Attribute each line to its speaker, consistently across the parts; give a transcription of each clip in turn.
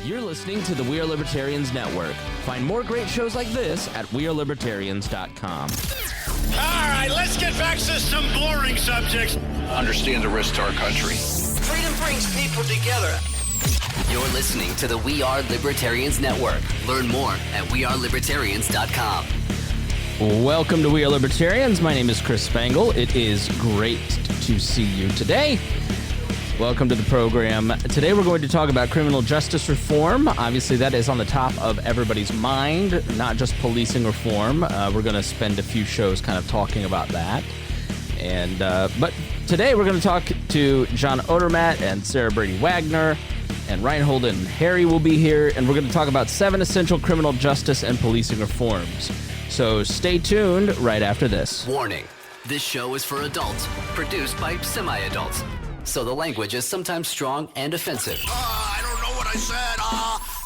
Speaker 1: You're listening to the We Are Libertarians Network. Find more great shows like this at wearelibertarians.com.
Speaker 2: All right, let's get back to some boring subjects.
Speaker 3: Understand the risk to our country.
Speaker 2: Freedom brings people together.
Speaker 4: You're listening to the We Are Libertarians Network. Learn more at wearelibertarians.com.
Speaker 1: Welcome to We Are Libertarians. My name is Chris Spangle. It is great to see you today. Welcome to the program. Today we're going to talk about criminal justice reform. Obviously, that is on the top of everybody's mind, not just policing reform. We're going to spend a few shows kind of talking about that. But today we're going to talk to John Odermatt and Sarah Brady Wagner, and Rhinehold and Harry will be here, and we're going to talk about 7 essential criminal justice and policing reforms. So stay tuned right after this.
Speaker 4: Warning, this show is for adults, produced by semi-adults. So the language is sometimes strong and offensive.
Speaker 2: I don't know what I said.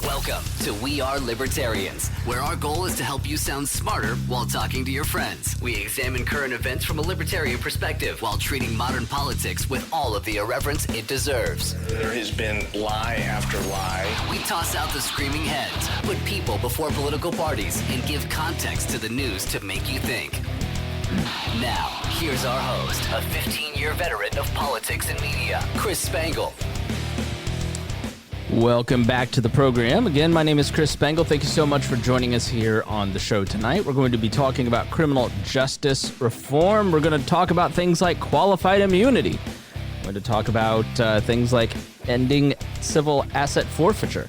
Speaker 4: Welcome to We Are Libertarians, where our goal is to help you sound smarter while talking to your friends. We examine current events from a libertarian perspective while treating modern politics with all of the irreverence it deserves.
Speaker 3: There has been lie after lie.
Speaker 4: We toss out the screaming heads, put people before political parties, and give context to the news to make you think. Now, here's our host, a 15-year veteran of politics and media, Chris Spangle.
Speaker 1: Welcome back to the program. Again, my name is Chris Spangle. Thank you so much for joining us here on the show tonight. We're going to be talking about criminal justice reform. We're going to talk about things like qualified immunity. We're going to talk about things like ending civil asset forfeiture.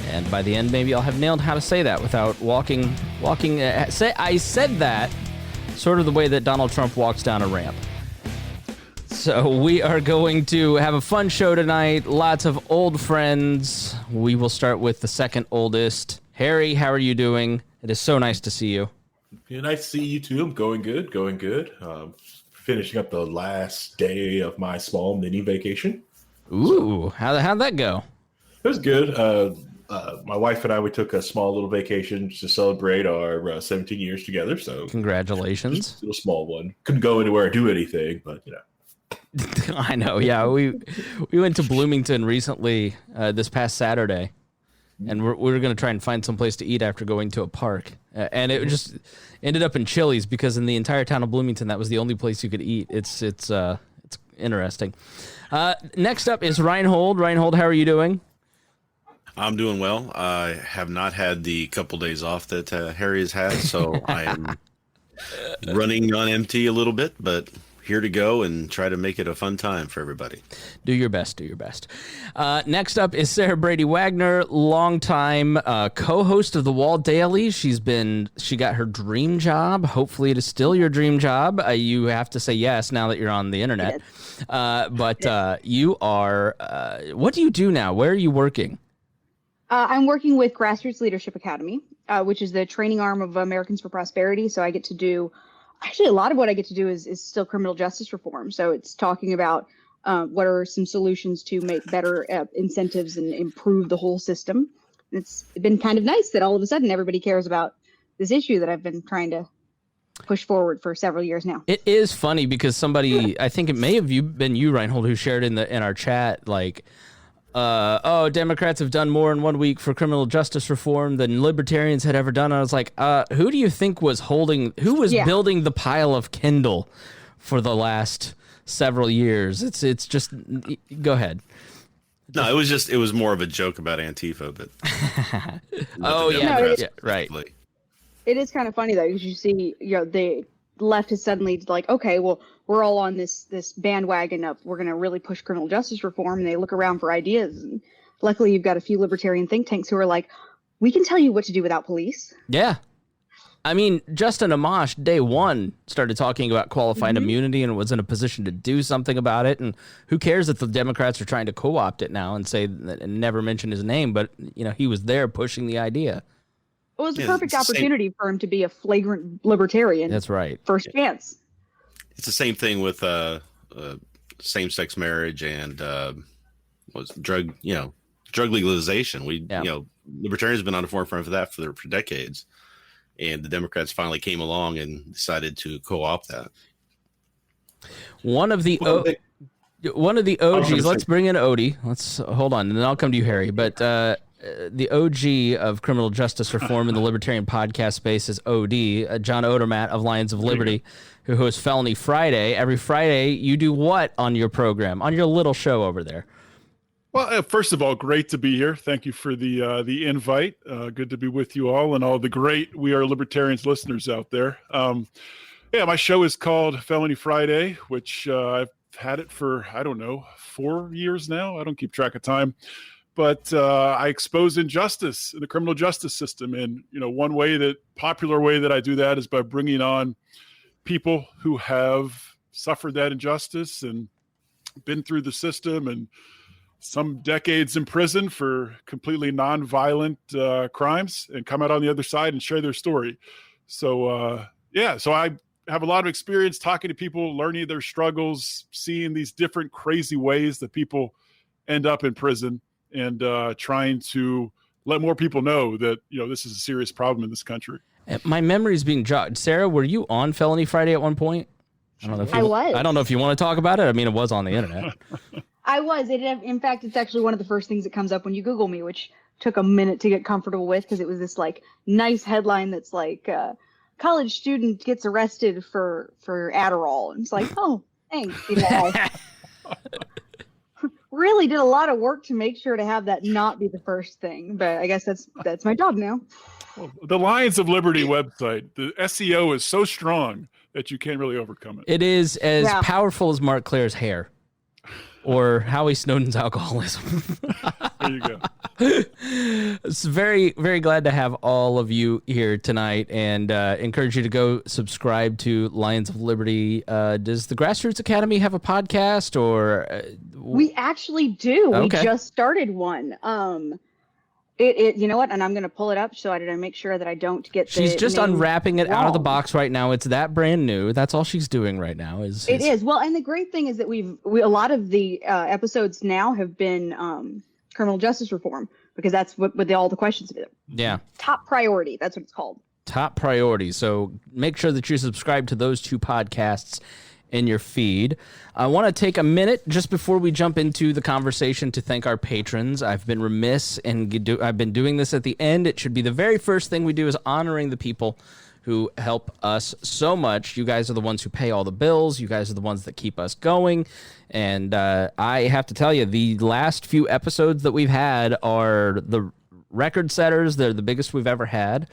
Speaker 1: And by the end, maybe I'll have nailed how to say that without walking. I said that sort of the way that Donald Trump walks down a ramp. So we are going to have a fun show tonight. Lots of old friends. We will start with the second oldest. Harry, how are you doing? It is so nice to see you.
Speaker 5: Yeah, nice to see you too. I'm going good. Finishing up the last day of my small mini vacation.
Speaker 1: Ooh, how'd that go?
Speaker 5: It was good. My wife and I, we took a small little vacation to celebrate our 17 years together. So
Speaker 1: congratulations.
Speaker 5: Just a little small one. Couldn't go anywhere or do anything, but you know.
Speaker 1: I know. Yeah, we went to Bloomington recently this past Saturday, and we're going to try and find some place to eat after going to a park. And it just ended up in Chili's because in the entire town of Bloomington, that was the only place you could eat. It's interesting. Next up is Rhinehold. Rhinehold, how are you doing?
Speaker 6: I'm doing well. I have not had the couple days off that Harry has had, so I am running on empty a little bit, but here to go and try to make it a fun time for everybody.
Speaker 1: Do your best. Next up is Sarah Brady Wagner, longtime co-host of the Wall Daily. She got her dream job. Hopefully it is still your dream job. You have to say yes now that you're on the internet. Yes. You are, what do you do now? Where are you working?
Speaker 7: I'm working with Grassroots Leadership Academy, which is the training arm of Americans for Prosperity. So I get to do, actually a lot of what I get to do is still criminal justice reform. So it's talking about what are some solutions to make better incentives and improve the whole system. It's been kind of nice that all of a sudden everybody cares about this issue that I've been trying to push forward for several years now.
Speaker 1: It is funny because somebody, I think it may have been you, Rhinehold, who shared in our chat, like, Democrats have done more in 1 week for criminal justice reform than libertarians had ever done. I was like, who do you think was building the pile of Kindle for the last several years? It's just, go ahead.
Speaker 6: No, it was more of a joke about Antifa, but
Speaker 1: right.
Speaker 7: It is kind of funny though, because you see, the left is suddenly like, okay, well, we're all on this bandwagon of we're going to really push criminal justice reform, and they look around for ideas. And luckily, you've got a few libertarian think tanks who are like, we can tell you what to do without police.
Speaker 1: Yeah. I mean, Justin Amash, day one, started talking about qualified immunity and was in a position to do something about it. And who cares if the Democrats are trying to co-opt it now and say and never mention his name, but he was there pushing the idea.
Speaker 7: It was a perfect opportunity for him to be a flagrant libertarian.
Speaker 1: That's right.
Speaker 7: First chance.
Speaker 6: It's the same thing with same-sex marriage and drug legalization. Libertarians have been on the forefront of that for decades, and the Democrats finally came along and decided to co-opt that.
Speaker 1: One of the OGs. Let's bring in Odie. Let's hold on, and then I'll come to you, Harry. But the OG of criminal justice reform in the Libertarian podcast space is OD, John Odermatt of Lions of Liberty, who hosts Felony Friday. Every Friday, you do what on your program, on your little show over there?
Speaker 8: Well, first of all, great to be here. Thank you for the invite. Good to be with you all and all the great We Are Libertarians listeners out there. My show is called Felony Friday, which I've had it for, 4 years now. I don't keep track of time. But I expose injustice in the criminal justice system. And, one popular way that I do that is by bringing on people who have suffered that injustice and been through the system and some decades in prison for completely nonviolent crimes and come out on the other side and share their story. So I have a lot of experience talking to people, learning their struggles, seeing these different crazy ways that people end up in prison, and trying to let more people know that, this is a serious problem in this country.
Speaker 1: My memory is being jogged. Sarah, were you on Felony Friday at one point? I don't know if
Speaker 7: I was.
Speaker 1: I don't know if you want to talk about it. I mean, it was on the internet.
Speaker 7: I was. In fact, it's actually one of the first things that comes up when you Google me, which took a minute to get comfortable with, because it was this nice headline that's college student gets arrested for Adderall. And it's like, oh, thanks. Really did a lot of work to make sure to have that not be the first thing, but I guess that's my job now.
Speaker 8: Well, the Lions of Liberty website, the SEO is so strong that you can't really overcome it.
Speaker 1: It is as powerful as Mark Claire's hair or Howie Snowden's alcoholism.
Speaker 8: There you go.
Speaker 1: It's very, very glad to have all of you here tonight, and encourage you to go subscribe to Lions of Liberty. Does the Grassroots Academy have a podcast, or
Speaker 7: we actually do?
Speaker 1: Okay.
Speaker 7: We just started one. It you know what? And I'm going to pull it up so I make sure that I don't get.
Speaker 1: She's just unwrapping it
Speaker 7: wrong.
Speaker 1: out of the box right now. It's that brand new. That's all she's doing right now. It is
Speaker 7: well, and the great thing is that we a lot of the episodes now have been criminal justice reform, because that's what all the questions have been.
Speaker 1: Yeah.
Speaker 7: Top priority. That's what it's called.
Speaker 1: Top priority. So make sure that you subscribe to those two podcasts in your feed. I want to take a minute just before we jump into the conversation to thank our patrons. I've been remiss, and I've been doing this at the end. It should be the very first thing we do, is honoring the people who help us so much. You guys are the ones who pay all the bills. You guys are the ones that keep us going. And I have to tell you, the last few episodes that we've had are the record setters. They're the biggest we've ever had.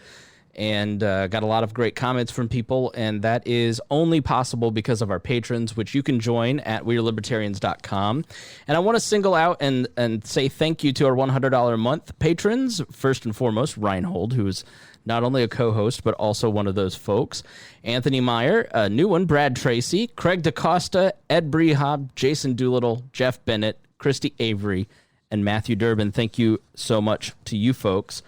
Speaker 1: And got a lot of great comments from people. And that is only possible because of our patrons, which you can join at wearelibertarians.com. And I want to single out and say thank you to our $100 a month patrons. First and foremost, Rhinehold, who is not only a co-host, but also one of those folks. Anthony Meyer, a new one, Brad Tracy, Craig DaCosta, Ed Brehob, Jason Doolittle, Jeff Bennett, Christy Avery, and Matthew Durbin. Thank you so much to you folks.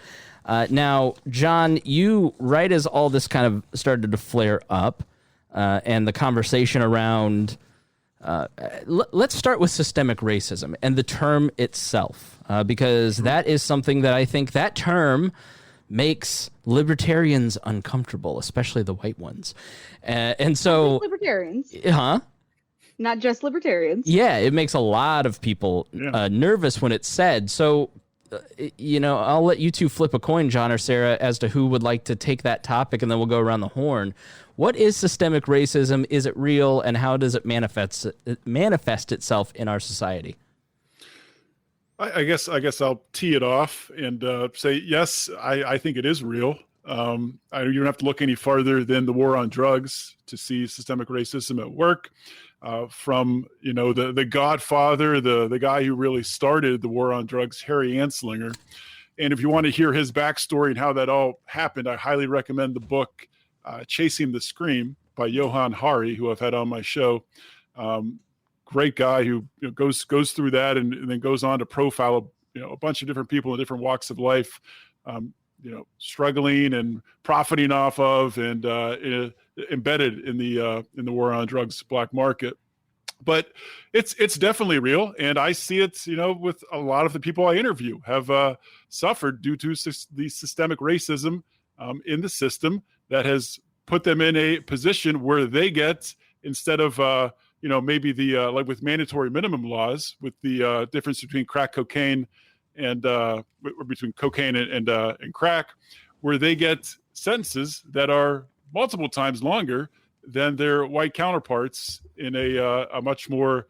Speaker 1: Now, John, you, right as all this kind of started to flare up, and the conversation around, let's start with systemic racism and the term itself, because that is something that I think that term makes libertarians uncomfortable, especially the white ones. And so...
Speaker 7: Not just libertarians.
Speaker 1: Huh?
Speaker 7: Not just libertarians.
Speaker 1: Yeah, it makes a lot of people nervous when it's said. So, I'll let you two flip a coin, John or Sarah, as to who would like to take that topic, and then we'll go around the horn. What is systemic racism? Is it real? And how does it manifest itself in our society?
Speaker 8: I guess I'll tee it off and say, yes, I think it is real. You don't have to look any farther than the war on drugs to see systemic racism at work. From, the godfather, the guy who really started the war on drugs, Harry Anslinger. And if you want to hear his backstory and how that all happened, I highly recommend the book Chasing the Scream by Johan Hari, who I've had on my show. Great guy who goes through that and then goes on to profile a bunch of different people in different walks of life, struggling and profiting off of and embedded in the war on drugs black market. But it's definitely real, and I see it with a lot of the people I interview have suffered due to the systemic racism in the system that has put them in a position where they get, instead of maybe the like with mandatory minimum laws, with the difference between crack cocaine and or between cocaine and crack, where they get sentences that are multiple times longer than their white counterparts in a much more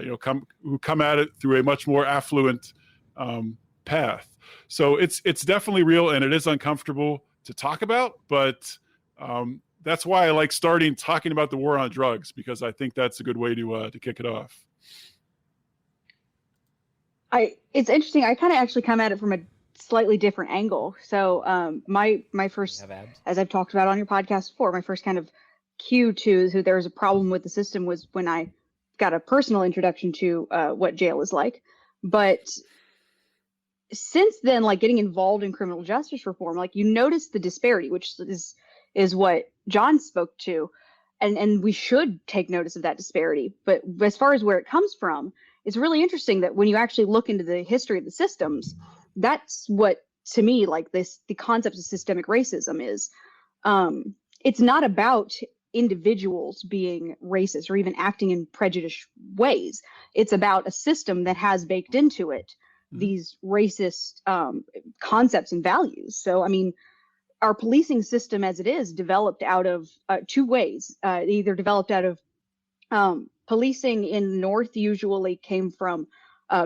Speaker 8: who come at it through a much more affluent path. So it's definitely real, and it is uncomfortable to talk about, but that's why I like talking about the war on drugs, because I think that's a good way to kick it off.
Speaker 7: It's interesting. I kind of actually come at it from a slightly different angle. So my first, as I've talked about on your podcast before, my first kind of cue to who there was a problem with the system was when I got a personal introduction to what jail is like. But since then, like getting involved in criminal justice reform, like you notice the disparity, which is what John spoke to, and we should take notice of that disparity. But as far as where it comes from, it's really interesting that when you actually look into the history of the systems, that's what, to me, like the concept of systemic racism is. It's not about individuals being racist or even acting in prejudiced ways. It's about a system that has baked into it these racist concepts and values. So, I mean, our policing system as it is developed out of two ways. Either developed out of policing in the North usually came from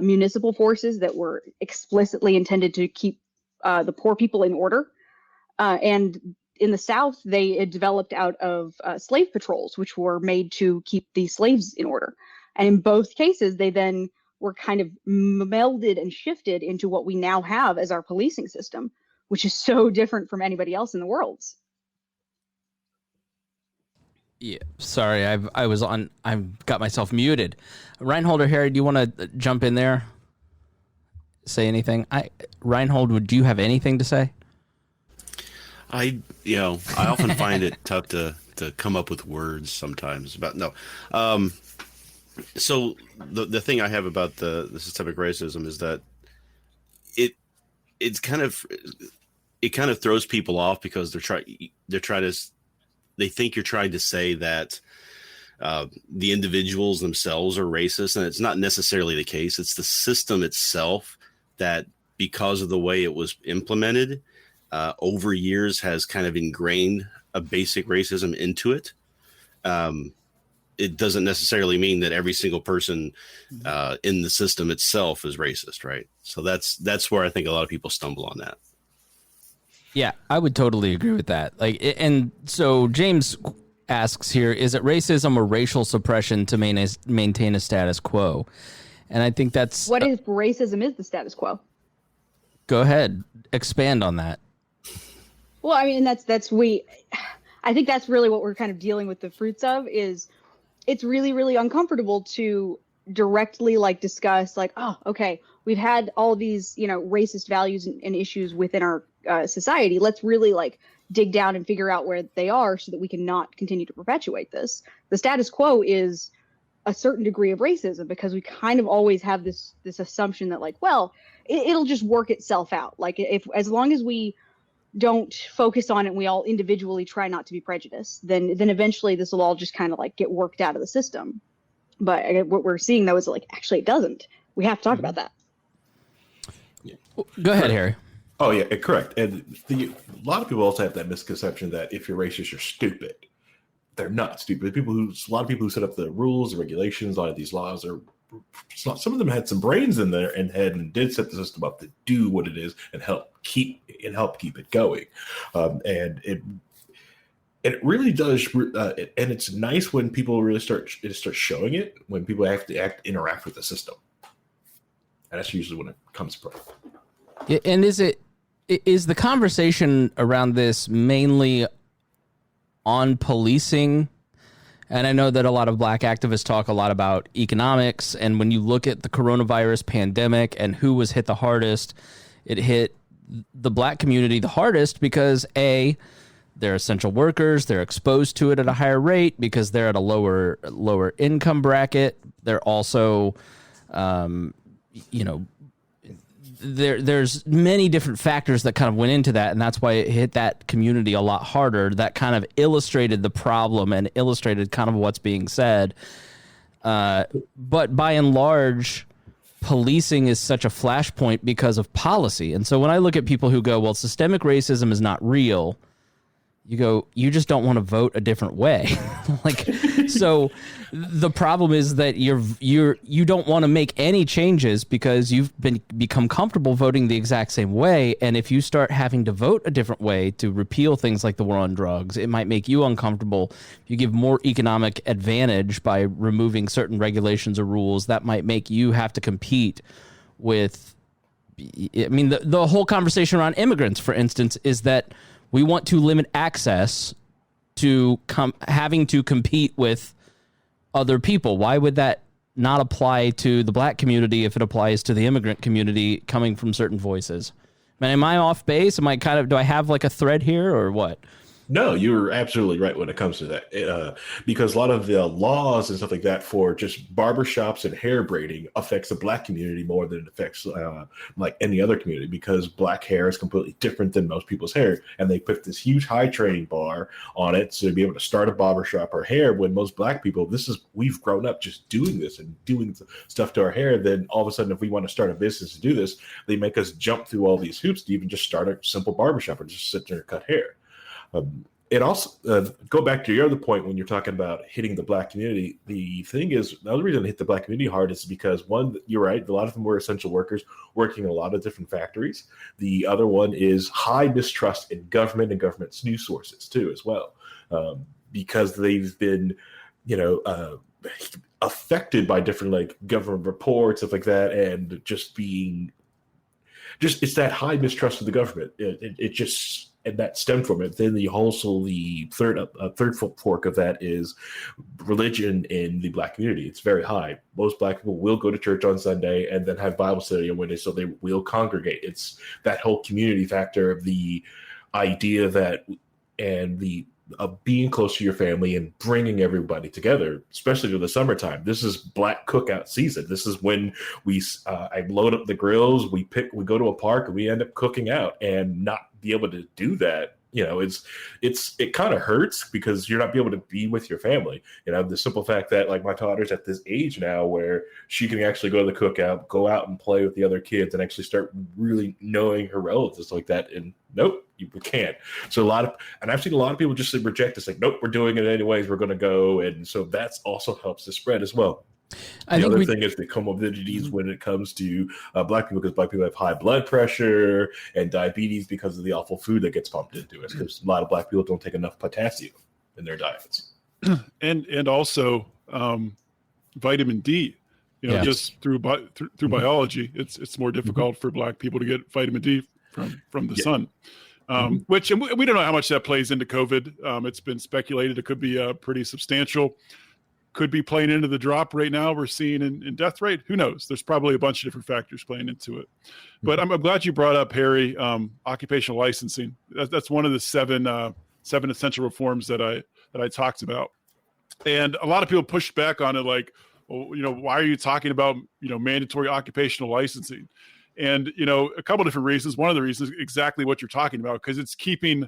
Speaker 7: municipal forces that were explicitly intended to keep the poor people in order. And in the South, it developed out of slave patrols, which were made to keep the slaves in order. And in both cases, they then were kind of melded and shifted into what we now have as our policing system, which is so different from anybody else in the world.
Speaker 1: Yeah, sorry, I've got myself muted. Rhinehold or Harry, do you want to jump in there? Say anything? Rhinehold, do you have anything to say?
Speaker 6: I often find it tough to come up with words sometimes about so the thing I have about the systemic racism is that it kind of throws people off because they think you're trying to say that the individuals themselves are racist, and it's not necessarily the case. It's the system itself that, because of the way it was implemented over years, has kind of ingrained a basic racism into it. It doesn't necessarily mean that every single person in the system itself is racist, right? So that's where I think a lot of people stumble on that.
Speaker 1: Yeah, I would totally agree with that. And so James asks here, is it racism or racial suppression to maintain a status quo? And I think that's
Speaker 7: what if racism is the status quo?
Speaker 1: Go ahead, expand on that.
Speaker 7: Well, I mean, I think that's really what we're kind of dealing with the fruits of. Is it's really, really uncomfortable to directly discuss oh, okay, we've had all these, racist values and issues within our society. Let's really dig down and figure out where they are so that we can not continue to perpetuate this. The status quo is a certain degree of racism because we kind of always have this assumption that it'll just work itself out. As long as we don't focus on it and we all individually try not to be prejudiced, then eventually this will all just kind of get worked out of the system. But what we're seeing though is actually it doesn't. We have to talk about that.
Speaker 1: Go ahead, Harry.
Speaker 5: Oh yeah, correct. And a lot of people also have that misconception that if you're racist, you're stupid. They're not stupid. A lot of people who set up the rules, the regulations, a lot of these laws are. Some of them had some brains in their head and did set the system up to do what it is and help keep it going. And it really does. And it's nice when people really start showing it, when people have to interact with the system. And that's usually when it comes from.
Speaker 1: Yeah, and is the conversation around this mainly on policing? And I know that a lot of black activists talk a lot about economics. And when you look at the coronavirus pandemic and who was hit the hardest, it hit the black community the hardest because they're essential workers. They're exposed to it at a higher rate because they're at a lower income bracket. They're also, there's many different factors that kind of went into that, and that's why it hit that community a lot harder. That kind of illustrated the problem and illustrated kind of what's being said. But by and large, policing is such a flashpoint because of policy. And so when I look at people who go, well, systemic racism is not real, you go, you just don't want to vote a different way. Like, so the problem is that you don't want to make any changes because you've become comfortable voting the exact same way. And if you start having to vote a different way to repeal things like the war on drugs, it might make you uncomfortable. If you give more economic advantage by removing certain regulations or rules, that might make you have to compete with, I mean, the whole conversation around immigrants, for instance, is that we want to limit access to having to compete with other people. Why would that not apply to the black community if it applies to the immigrant community coming from certain voices? Man, am I off base? Do I have like a thread here or what?
Speaker 5: No, you're absolutely right when it comes to that, because a lot of the laws and stuff like that for just barbershops and hair braiding affects the black community more than it affects like any other community, because black hair is completely different than most people's hair. And they put this huge high training bar on it to be able to start a barbershop or hair, when most black people, we've grown up just doing this and doing stuff to our hair. Then all of a sudden, if we want to start a business to do this, they make us jump through all these hoops to even just start a simple barbershop or just sit there and cut hair. It also go back to your other point when you're talking about hitting the black community. The thing is, the other reason to hit the black community hard is because, one, you're right, a lot of them were essential workers working in a lot of different factories. The other one is high mistrust in government and government's news sources too, as well, because they've been, affected by different like government reports, stuff like that, and it's that high mistrust of the government. And that stemmed from it. Then the third fork of that is religion in the black community. It's very high. Most black people will go to church on Sunday and then have Bible study on Wednesday, so they will congregate. It's that whole community factor of the idea that, and of being close to your family and bringing everybody together, especially during the summertime. This is black cookout season. This is when I load up the grills, we go to a park and we end up cooking out, and not be able to do that. It kind of hurts because you're not be able to be with your family. The simple fact that like my daughter's at this age now where she can actually go to the cookout, go out and play with the other kids, and actually start really knowing her relatives like that. And nope, you can't. So I've seen a lot of people just reject this, like, nope, we're doing it anyways, we're going to go. And so that's also helps to spread as well. The other thing is the comorbidities when it comes to black people, because black people have high blood pressure and diabetes because of the awful food that gets pumped into it, because a lot of black people don't take enough potassium in their diets.
Speaker 8: And also vitamin D. Just through biology, it's more difficult for black people to get vitamin D from the sun. Which we don't know how much that plays into COVID. It's been speculated it could be pretty substantial. Could be playing into the drop right now we're seeing in death rate. Who knows? There's probably a bunch of different factors playing into it. But I'm glad you brought up, Harry, occupational licensing. That's one of the seven essential reforms that I talked about. And a lot of people pushed back on it, like, well, why are you talking about mandatory occupational licensing? And a couple different reasons. One of the reasons is exactly what you're talking about, because it's keeping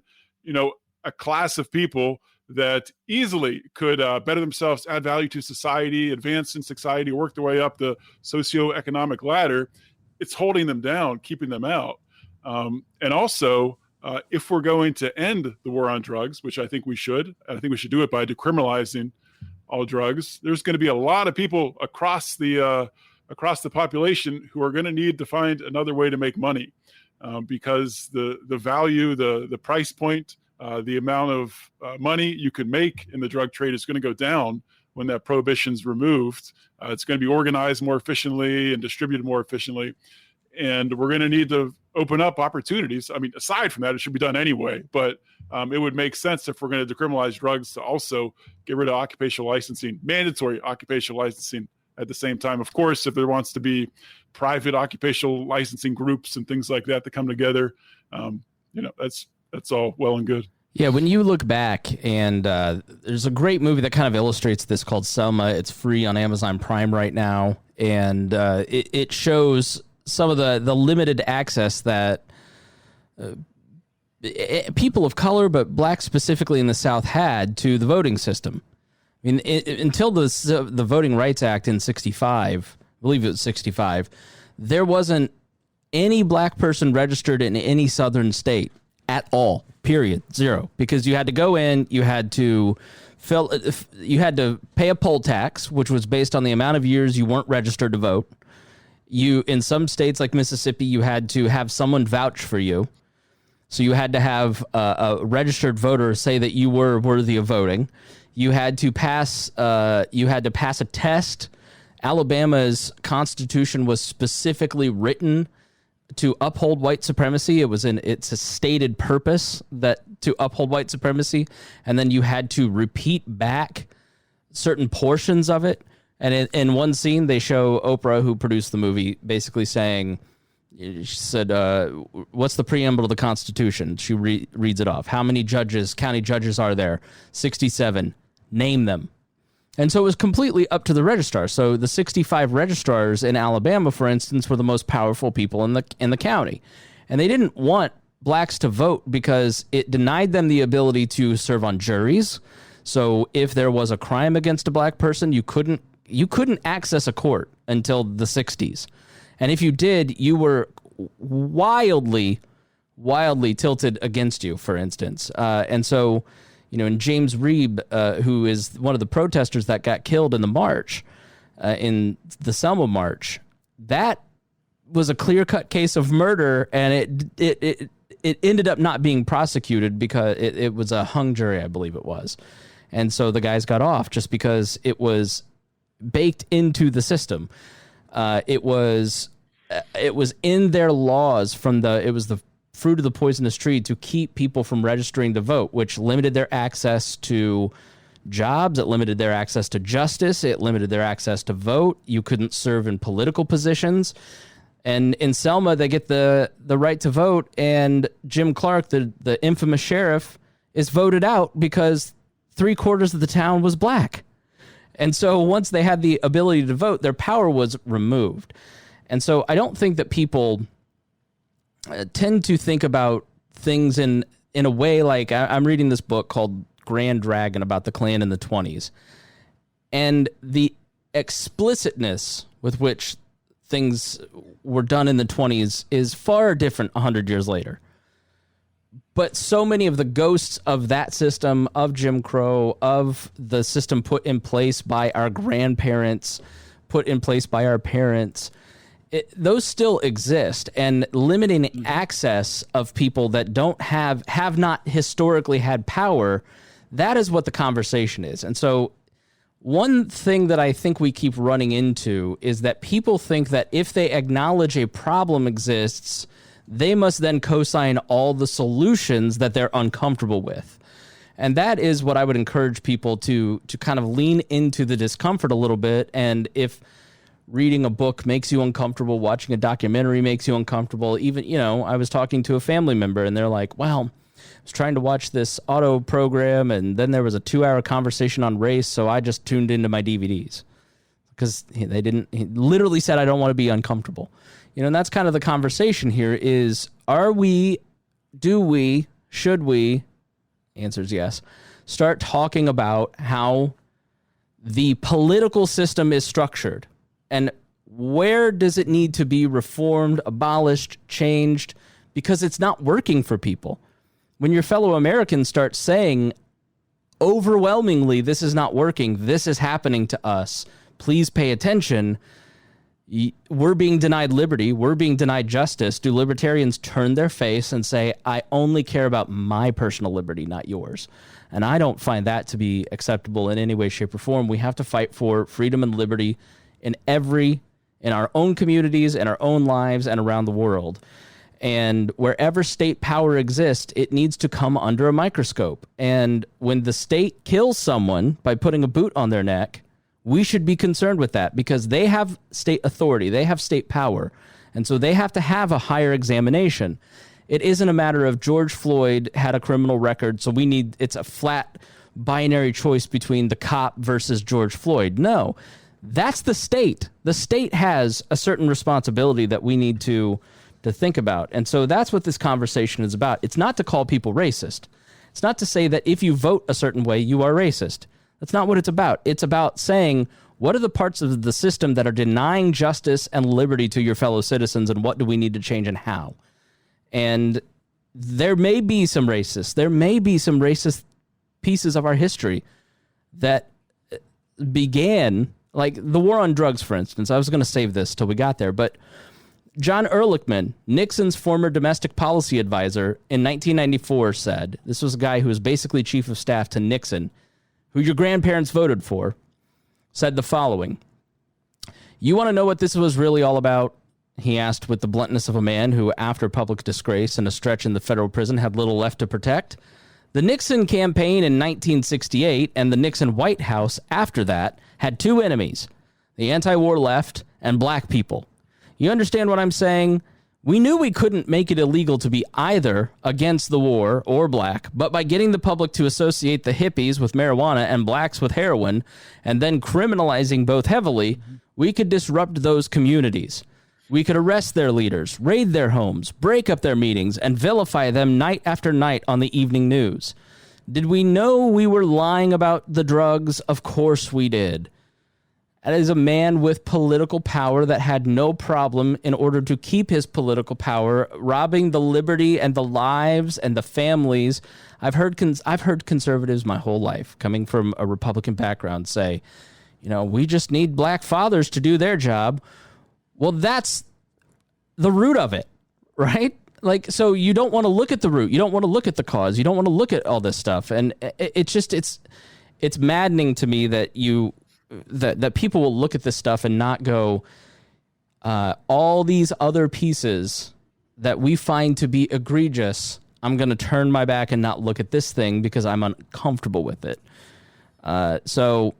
Speaker 8: a class of people that easily could better themselves, add value to society, advance in society, work their way up the socioeconomic ladder. It's holding them down, keeping them out. And also, if we're going to end the war on drugs, which I think we should do it by decriminalizing all drugs, there's going to be a lot of people across the population who are going to need to find another way to make money, because the value, the price point, the amount of money you could make in the drug trade is going to go down when that prohibition's removed. It's going to be organized more efficiently and distributed more efficiently. And we're going to need to open up opportunities. I mean, aside from that, it should be done anyway, but it would make sense if we're going to decriminalize drugs to also get rid of occupational licensing, mandatory occupational licensing at the same time. Of course, if there wants to be private occupational licensing groups and things like that come together, that's all well and good.
Speaker 1: Yeah, when you look back, and there's a great movie that kind of illustrates this called Selma. It's free on Amazon Prime right now, and it shows some of the limited access that people of color, but black specifically in the South, had to the voting system. I mean, until the Voting Rights Act in '65, believe it was 65, there wasn't any black person registered in any southern state at all, period, zero, because you had to go in, you had to pay a poll tax, which was based on the amount of years you weren't registered to vote. In some states like Mississippi, you had to have someone vouch for you. So you had to have a registered voter say that you were worthy of voting. You had to pass a test. Alabama's constitution was specifically written to uphold white supremacy. It's a stated purpose that to uphold white supremacy, and then you had to repeat back certain portions of it. And in one scene, they show Oprah, who produced the movie, basically saying, she said, what's the preamble to the Constitution? She reads it off. How many county judges are there? 67. Name them. And so it was completely up to the registrar. So the 65 registrars in Alabama, for instance, were the most powerful people in the county. And they didn't want blacks to vote because it denied them the ability to serve on juries. So if there was a crime against a black person, you couldn't access a court until the 60s. And if you did, you were wildly tilted against you, for instance. And so, and James Reeb, who is one of the protesters that got killed in the march, in the Selma March, that was a clear-cut case of murder, and it ended up not being prosecuted because it was a hung jury, I believe it was. And so the guys got off just because it was baked into the system. It was in their laws it was the fruit of the poisonous tree to keep people from registering to vote, which limited their access to jobs. It limited their access to justice. It limited their access to vote. You couldn't serve in political positions. And in Selma, they get the right to vote, and Jim Clark, the infamous sheriff, is voted out because 3/4 of the town was black. And so once they had the ability to vote, their power was removed. And so I don't think that people tend to think about things in a way like I'm reading this book called Grand Dragon about the Klan in the 20s. And the explicitness with which things were done in the 20s is far different 100 years later. But so many of the ghosts of that system, of Jim Crow, of the system put in place by our grandparents, put in place by our parents, those still exist. And limiting access of people that don't have not historically had power, that is what the conversation is. And so one thing that I think we keep running into is that people think that if they acknowledge a problem exists, they must then co-sign all the solutions that they're uncomfortable with. And that is what I would encourage people to kind of lean into the discomfort a little bit. And if reading a book makes you uncomfortable, watching a documentary makes you uncomfortable, even, I was talking to a family member and they're like, well, I was trying to watch this auto program and then there was a 2-hour conversation on race, so I just tuned into my DVDs. Because he literally said, I don't want to be uncomfortable. And that's kind of the conversation here is, should we, answer's yes, start talking about how the political system is structured and where does it need to be reformed, abolished, changed, because it's not working for people. When your fellow Americans start saying overwhelmingly, this is not working, this is happening to us, please pay attention, we're being denied liberty, we're being denied justice, do libertarians turn their face and say, I only care about my personal liberty, not yours? And I don't find that to be acceptable in any way, shape, or form. We have to fight for freedom and liberty in our own communities, in our own lives, and around the world. And wherever state power exists, it needs to come under a microscope. And when the state kills someone by putting a boot on their neck, we should be concerned with that because they have state authority, they have state power, and so they have to have a higher examination. It isn't a matter of George Floyd had a criminal record, so it's a flat binary choice between the cop versus George Floyd. No, that's the state. The state has a certain responsibility that we need to think about. And so that's what this conversation is about. It's not to call people racist. It's not to say that if you vote a certain way, you are racist. That's not what it's about. It's about saying, What are the parts of the system that are denying justice and liberty to your fellow citizens, and what do we need to change and how? And there may be some racist pieces of our history that began, like the war on drugs, for instance. I was going to save this till we got there, but John Ehrlichman, Nixon's former domestic policy advisor, in 1994 said, this was a guy who was basically chief of staff to Nixon, who your grandparents voted for, said the following: "You want to know what this was really all about?" He asked with the bluntness of a man who, after public disgrace and a stretch in the federal prison, had little left to protect. The Nixon campaign in 1968 and the Nixon White House after that had two enemies, the anti-war left and black people. You understand what I'm saying? We knew we couldn't make it illegal to be either against the war or black, but by getting the public to associate the hippies with marijuana and blacks with heroin, and then criminalizing both heavily, we could disrupt those communities. We could arrest their leaders, raid their homes, break up their meetings, and vilify them night after night on the evening news. Did we know we were lying about the drugs? Of course we did. That is a man with political power that had no problem, in order to keep his political power, robbing the liberty and the lives and the families. I've heard conservatives my whole life, coming from a Republican background, say, we just need black fathers to do their job. Well, that's the root of it, right? Like, so you don't want to look at the root. You don't want to look at the cause. You don't want to look at all this stuff. And it's maddening to me that that people will look at this stuff and not go, all these other pieces that we find to be egregious, I'm going to turn my back and not look at this thing because I'm uncomfortable with it. So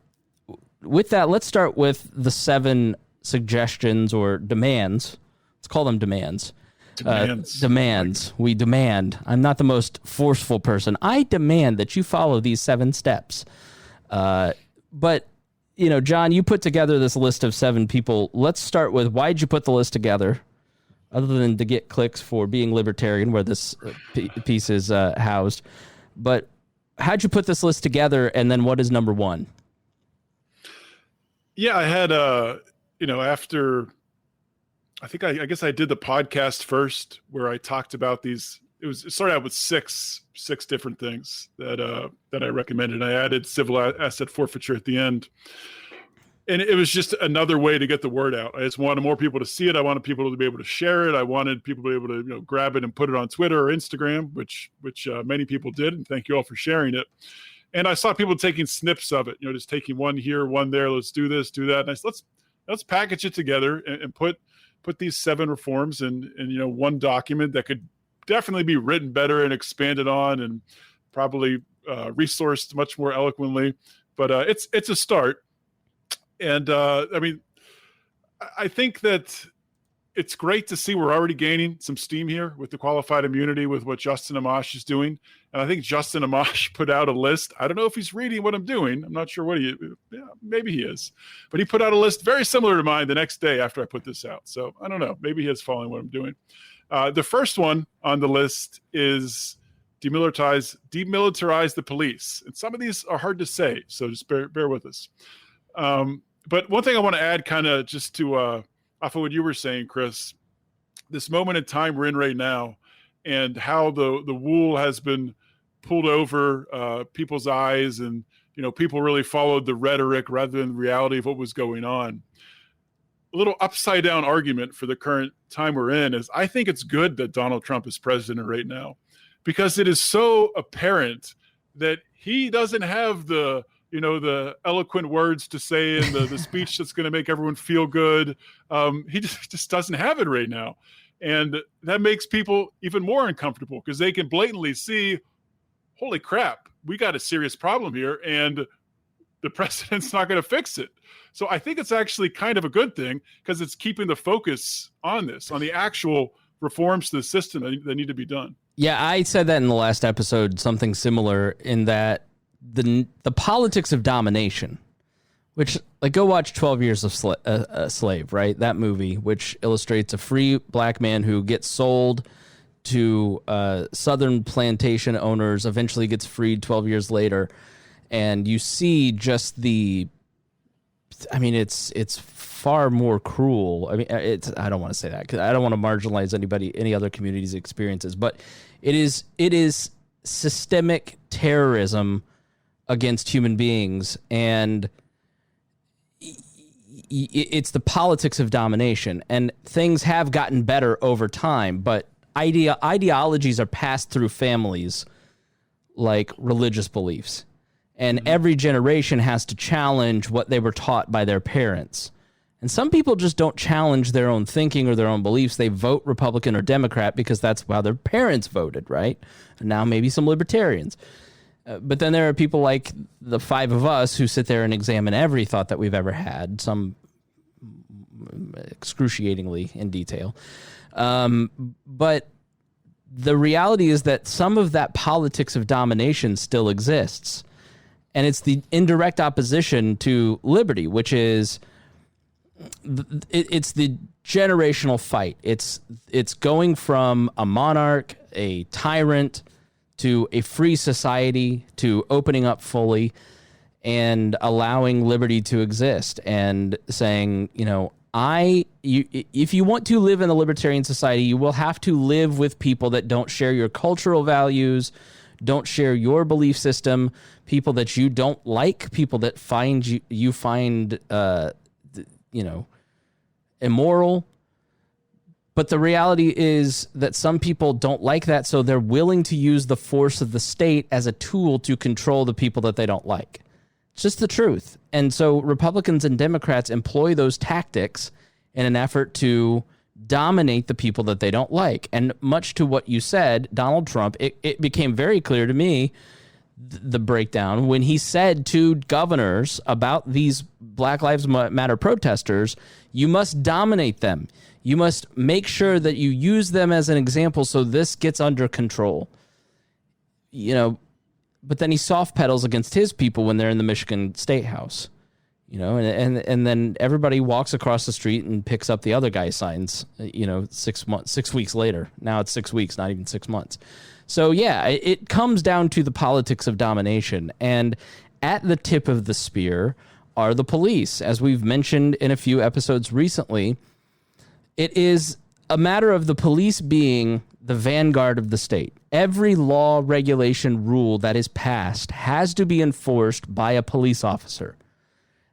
Speaker 1: with that, let's start with the 7 suggestions or demands. Let's call them demands. Demands. We demand. I'm not the most forceful person. I demand that you follow these 7 steps. But John, you put together this list of 7 people. Let's start with, why'd you put the list together, other than to get clicks for being libertarian, where this piece is housed? But how'd you put this list together, and then what is number 1?
Speaker 8: Yeah, I had, after, I guess I did the podcast first, where I talked about these. It started out with six different things that I recommended. I added civil asset forfeiture at the end, and it was just another way to get the word out. I just wanted more people to see it. I wanted people to be able to share it. I wanted people to be able to grab it and put it on Twitter or Instagram, which many people did, and thank you all for sharing it. And I saw people taking snips of it, just taking one here, one there. Let's do this, do that. And I said, let's package it together and put these 7 reforms in one document that could definitely be written better and expanded on, and probably resourced much more eloquently. But it's a start. And I think that it's great to see we're already gaining some steam here with the qualified immunity, with what Justin Amash is doing. And I think Justin Amash put out a list. I don't know if he's reading what I'm doing. I'm not sure maybe he is. But he put out a list very similar to mine the next day after I put this out. So I don't know. Maybe he is following what I'm doing. The first one on the list is demilitarize the police. And some of these are hard to say, so just bear with us. But one thing I want to add, kind of just to off of what you were saying, Chris, this moment in time we're in right now, and how the wool has been pulled over people's eyes, and people really followed the rhetoric rather than the reality of what was going on. A little upside down argument for the current time we're in is, I think it's good that Donald Trump is president right now, because it is so apparent that he doesn't have the eloquent words to say and the speech that's going to make everyone feel good. He just doesn't have it right now. And that makes people even more uncomfortable, because they can blatantly see, holy crap, we got a serious problem here, and the president's not going to fix it. So I think it's actually kind of a good thing, because it's keeping the focus on this, on the actual reforms to the system that need to be done.
Speaker 1: Yeah, I said that in the last episode, something similar, in that the politics of domination, which, like, go watch 12 Years a Slave, right? That movie, which illustrates a free black man who gets sold to southern plantation owners, eventually gets freed 12 years later. And you see just the I mean, it's far more cruel. I mean, I don't want to say that because I don't want to marginalize any other community's experiences, but it is systemic terrorism against human beings, and it's the politics of domination. And things have gotten better over time, but ideologies are passed through families like religious beliefs. And every generation has to challenge what they were taught by their parents. And some people just don't challenge their own thinking or their own beliefs. They vote Republican or Democrat because that's how their parents voted, right? And now maybe some libertarians. But then there are people like the five of us who sit there and examine every thought that we've ever had, some excruciatingly in detail. But the reality is that some of that politics of domination still exists. And it's the indirect opposition to liberty, which is it's the generational fight. It's going from a monarch, a tyrant, to a free society, to opening up fully and allowing liberty to exist, and saying, if you want to live in a libertarian society, you will have to live with people that don't share your cultural values, don't share your belief system, people that you don't like, people that you find immoral. But the reality is that some people don't like that, so they're willing to use the force of the state as a tool to control the people that they don't like. It's just the truth. And so Republicans and Democrats employ those tactics in an effort to dominate the people that they don't like. And much to what you said, Donald Trump, it became very clear to me, the breakdown, when he said to governors about these Black Lives Matter protesters, you must dominate them. You must make sure that you use them as an example so this gets under control. But then he soft pedals against his people when they're in the Michigan State House. And then everybody walks across the street and picks up the other guy's signs, 6 weeks later. Now it's 6 weeks, not even 6 months. So, yeah, it comes down to the politics of domination. And at the tip of the spear are the police. As we've mentioned in a few episodes recently, it is a matter of the police being the vanguard of the state. Every law, regulation, rule that is passed has to be enforced by a police officer.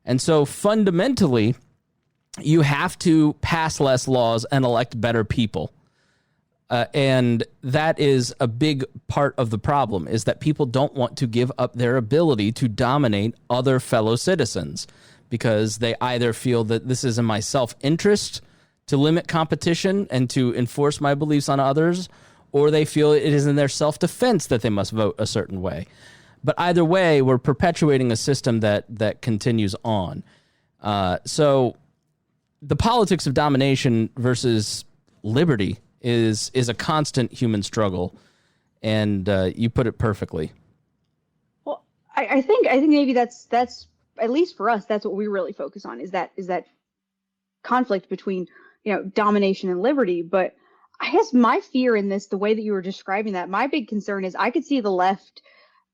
Speaker 1: And so fundamentally, you have to pass less laws and elect better people. And that is a big part of the problem, is that people don't want to give up their ability to dominate other fellow citizens because they either feel that this is in my self-interest to limit competition and to enforce my beliefs on others, or they feel it is in their self-defense that they must vote a certain way. But either way, we're perpetuating a system that continues on. So the politics of domination versus liberty is a constant human struggle, and you put it perfectly.
Speaker 7: Well, I think maybe that's at least for us, that's what we really focus on, is that conflict between domination and liberty. But I guess my fear in this, the way that you were describing that, my big concern is I could see the left,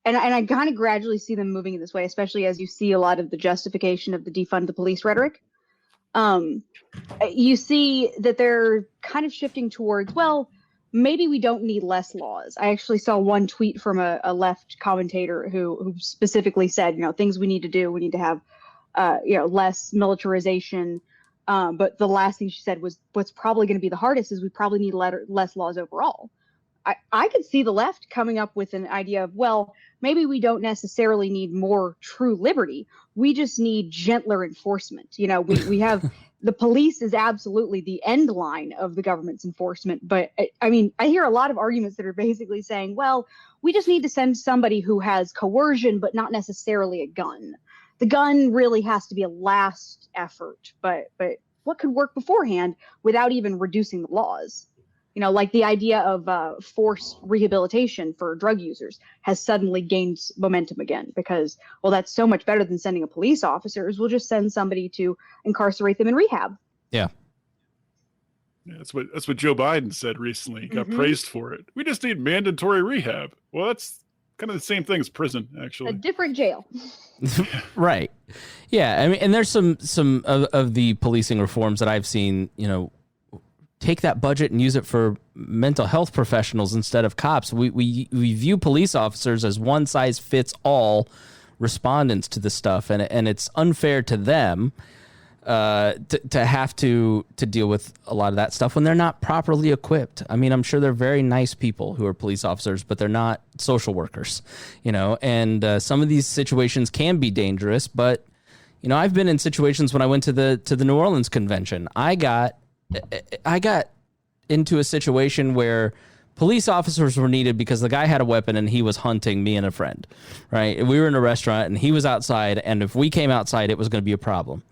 Speaker 7: and I kind of gradually see them moving in this way, especially as you see a lot of the justification of the defund the police rhetoric. You see that they're kind of shifting towards, well, maybe we don't need less laws. I actually saw one tweet from a left commentator who specifically said, things we need to do, we need to have, less militarization. But the last thing she said was, what's probably going to be the hardest is we probably need less laws overall. I could see the left coming up with an idea of, well, maybe we don't necessarily need more true liberty. We just need gentler enforcement. We have the police is absolutely the end line of the government's enforcement. But I hear a lot of arguments that are basically saying, well, we just need to send somebody who has coercion, but not necessarily a gun. The gun really has to be a last effort. But what could work beforehand without even reducing the laws? Like the idea of forced rehabilitation for drug users has suddenly gained momentum again because, well, that's so much better than sending a police officers. We'll just send somebody to incarcerate them in rehab.
Speaker 1: Yeah.
Speaker 8: That's what Joe Biden said recently. He got praised for it. We just need mandatory rehab. Well, that's kind of the same thing as prison, actually.
Speaker 7: A different jail.
Speaker 1: Right. Yeah. I mean, and there's some of the policing reforms that I've seen, take that budget and use it for mental health professionals instead of cops. We view police officers as one size fits all respondents to this stuff, and it's unfair to them to have to deal with a lot of that stuff when they're not properly equipped. I mean, I'm sure they're very nice people who are police officers, but they're not social workers, and some of these situations can be dangerous. But I've been in situations when I went to the New Orleans convention. I got into a situation where police officers were needed because the guy had a weapon and he was hunting me and a friend, right? We were in a restaurant and he was outside, and if we came outside, it was going to be a problem.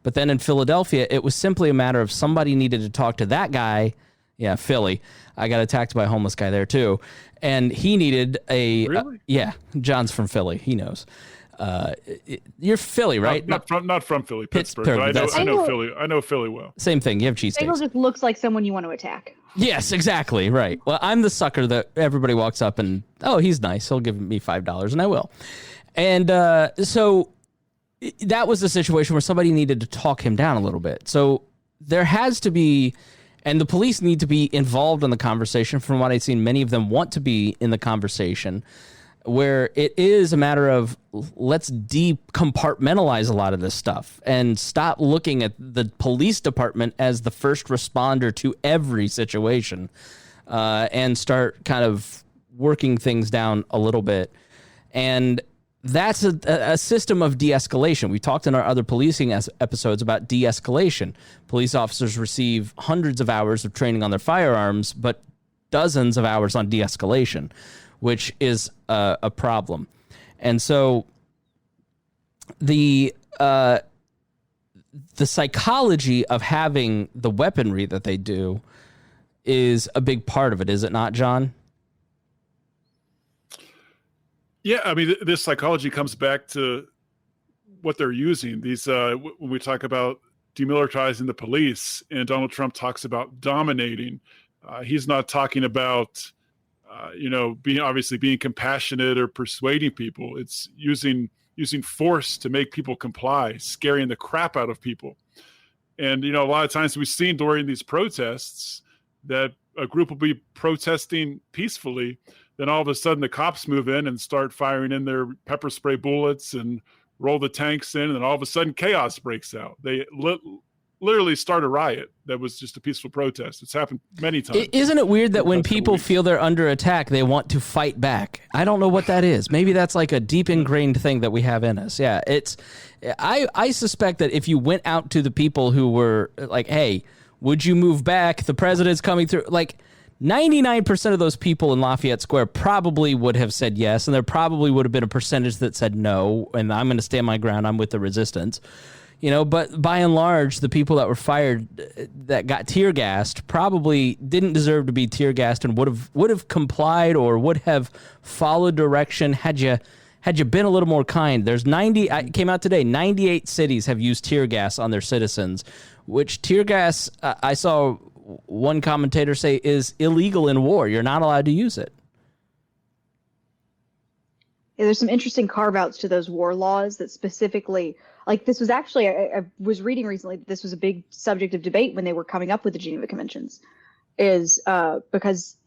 Speaker 1: But then in Philadelphia, it was simply a matter of somebody needed to talk to that guy. Yeah, Philly. I got attacked by a homeless guy there too. And he needed a...
Speaker 8: Really?
Speaker 1: Yeah, John's from Philly. He knows. You're Philly, right?
Speaker 8: Not from Philly, Pittsburgh.
Speaker 1: Pittsburgh,
Speaker 8: but I know Philly. I know Philly well.
Speaker 1: Same thing. You have
Speaker 7: Spangle
Speaker 1: cheesesteaks.
Speaker 7: just looks like someone you want to attack.
Speaker 1: Yes, exactly. Right. Well, I'm the sucker that everybody walks up and, oh, he's nice. He'll give me $5, and I will. And so that was the situation where somebody needed to talk him down a little bit. So there has to be, and the police need to be involved in the conversation. From what I've seen, many of them want to be in the conversation, where it is a matter of let's decompartmentalize a lot of this stuff and stop looking at the police department as the first responder to every situation, and start kind of working things down a little bit. And that's a system of de-escalation. We talked in our other policing episodes about de-escalation. Police officers receive hundreds of hours of training on their firearms, but dozens of hours on de-escalation, which is a problem. And so the psychology of having the weaponry that they do is a big part of it, is it not, John?
Speaker 8: Yeah, I mean, this psychology comes back to what they're using. These when we talk about demilitarizing the police, and Donald Trump talks about dominating, he's not talking about being compassionate or persuading people. It's using force to make people comply, scaring the crap out of people. And a lot of times we've seen during these protests that a group will be protesting peacefully. Then all of a sudden the cops move in and start firing in their pepper spray bullets and roll the tanks in. And then all of a sudden chaos breaks out. They literally start a riot that was just a peaceful protest. It's happened many times.
Speaker 1: Isn't it weird that when people feel they're under attack, they want to fight back? I don't know what that is. Maybe that's like a deep ingrained thing that we have in us. Yeah, I suspect that if you went out to the people who were like, hey, would you move back? The president's coming through. Like 99% of those people in Lafayette Square probably would have said yes, and there probably would have been a percentage that said no, and I'm going to stand my ground. I'm with the resistance. But by and large, the people that were fired, that got tear gassed, probably didn't deserve to be tear gassed and would have complied or would have followed direction had you been a little more kind. There's it came out today, 98 cities have used tear gas on their citizens, which tear gas, I saw one commentator say, is illegal in war. You're not allowed to use it.
Speaker 7: Yeah, there's some interesting carve-outs to those war laws that specifically, like this was actually, I was reading recently, this was a big subject of debate when they were coming up with the Geneva Conventions, is because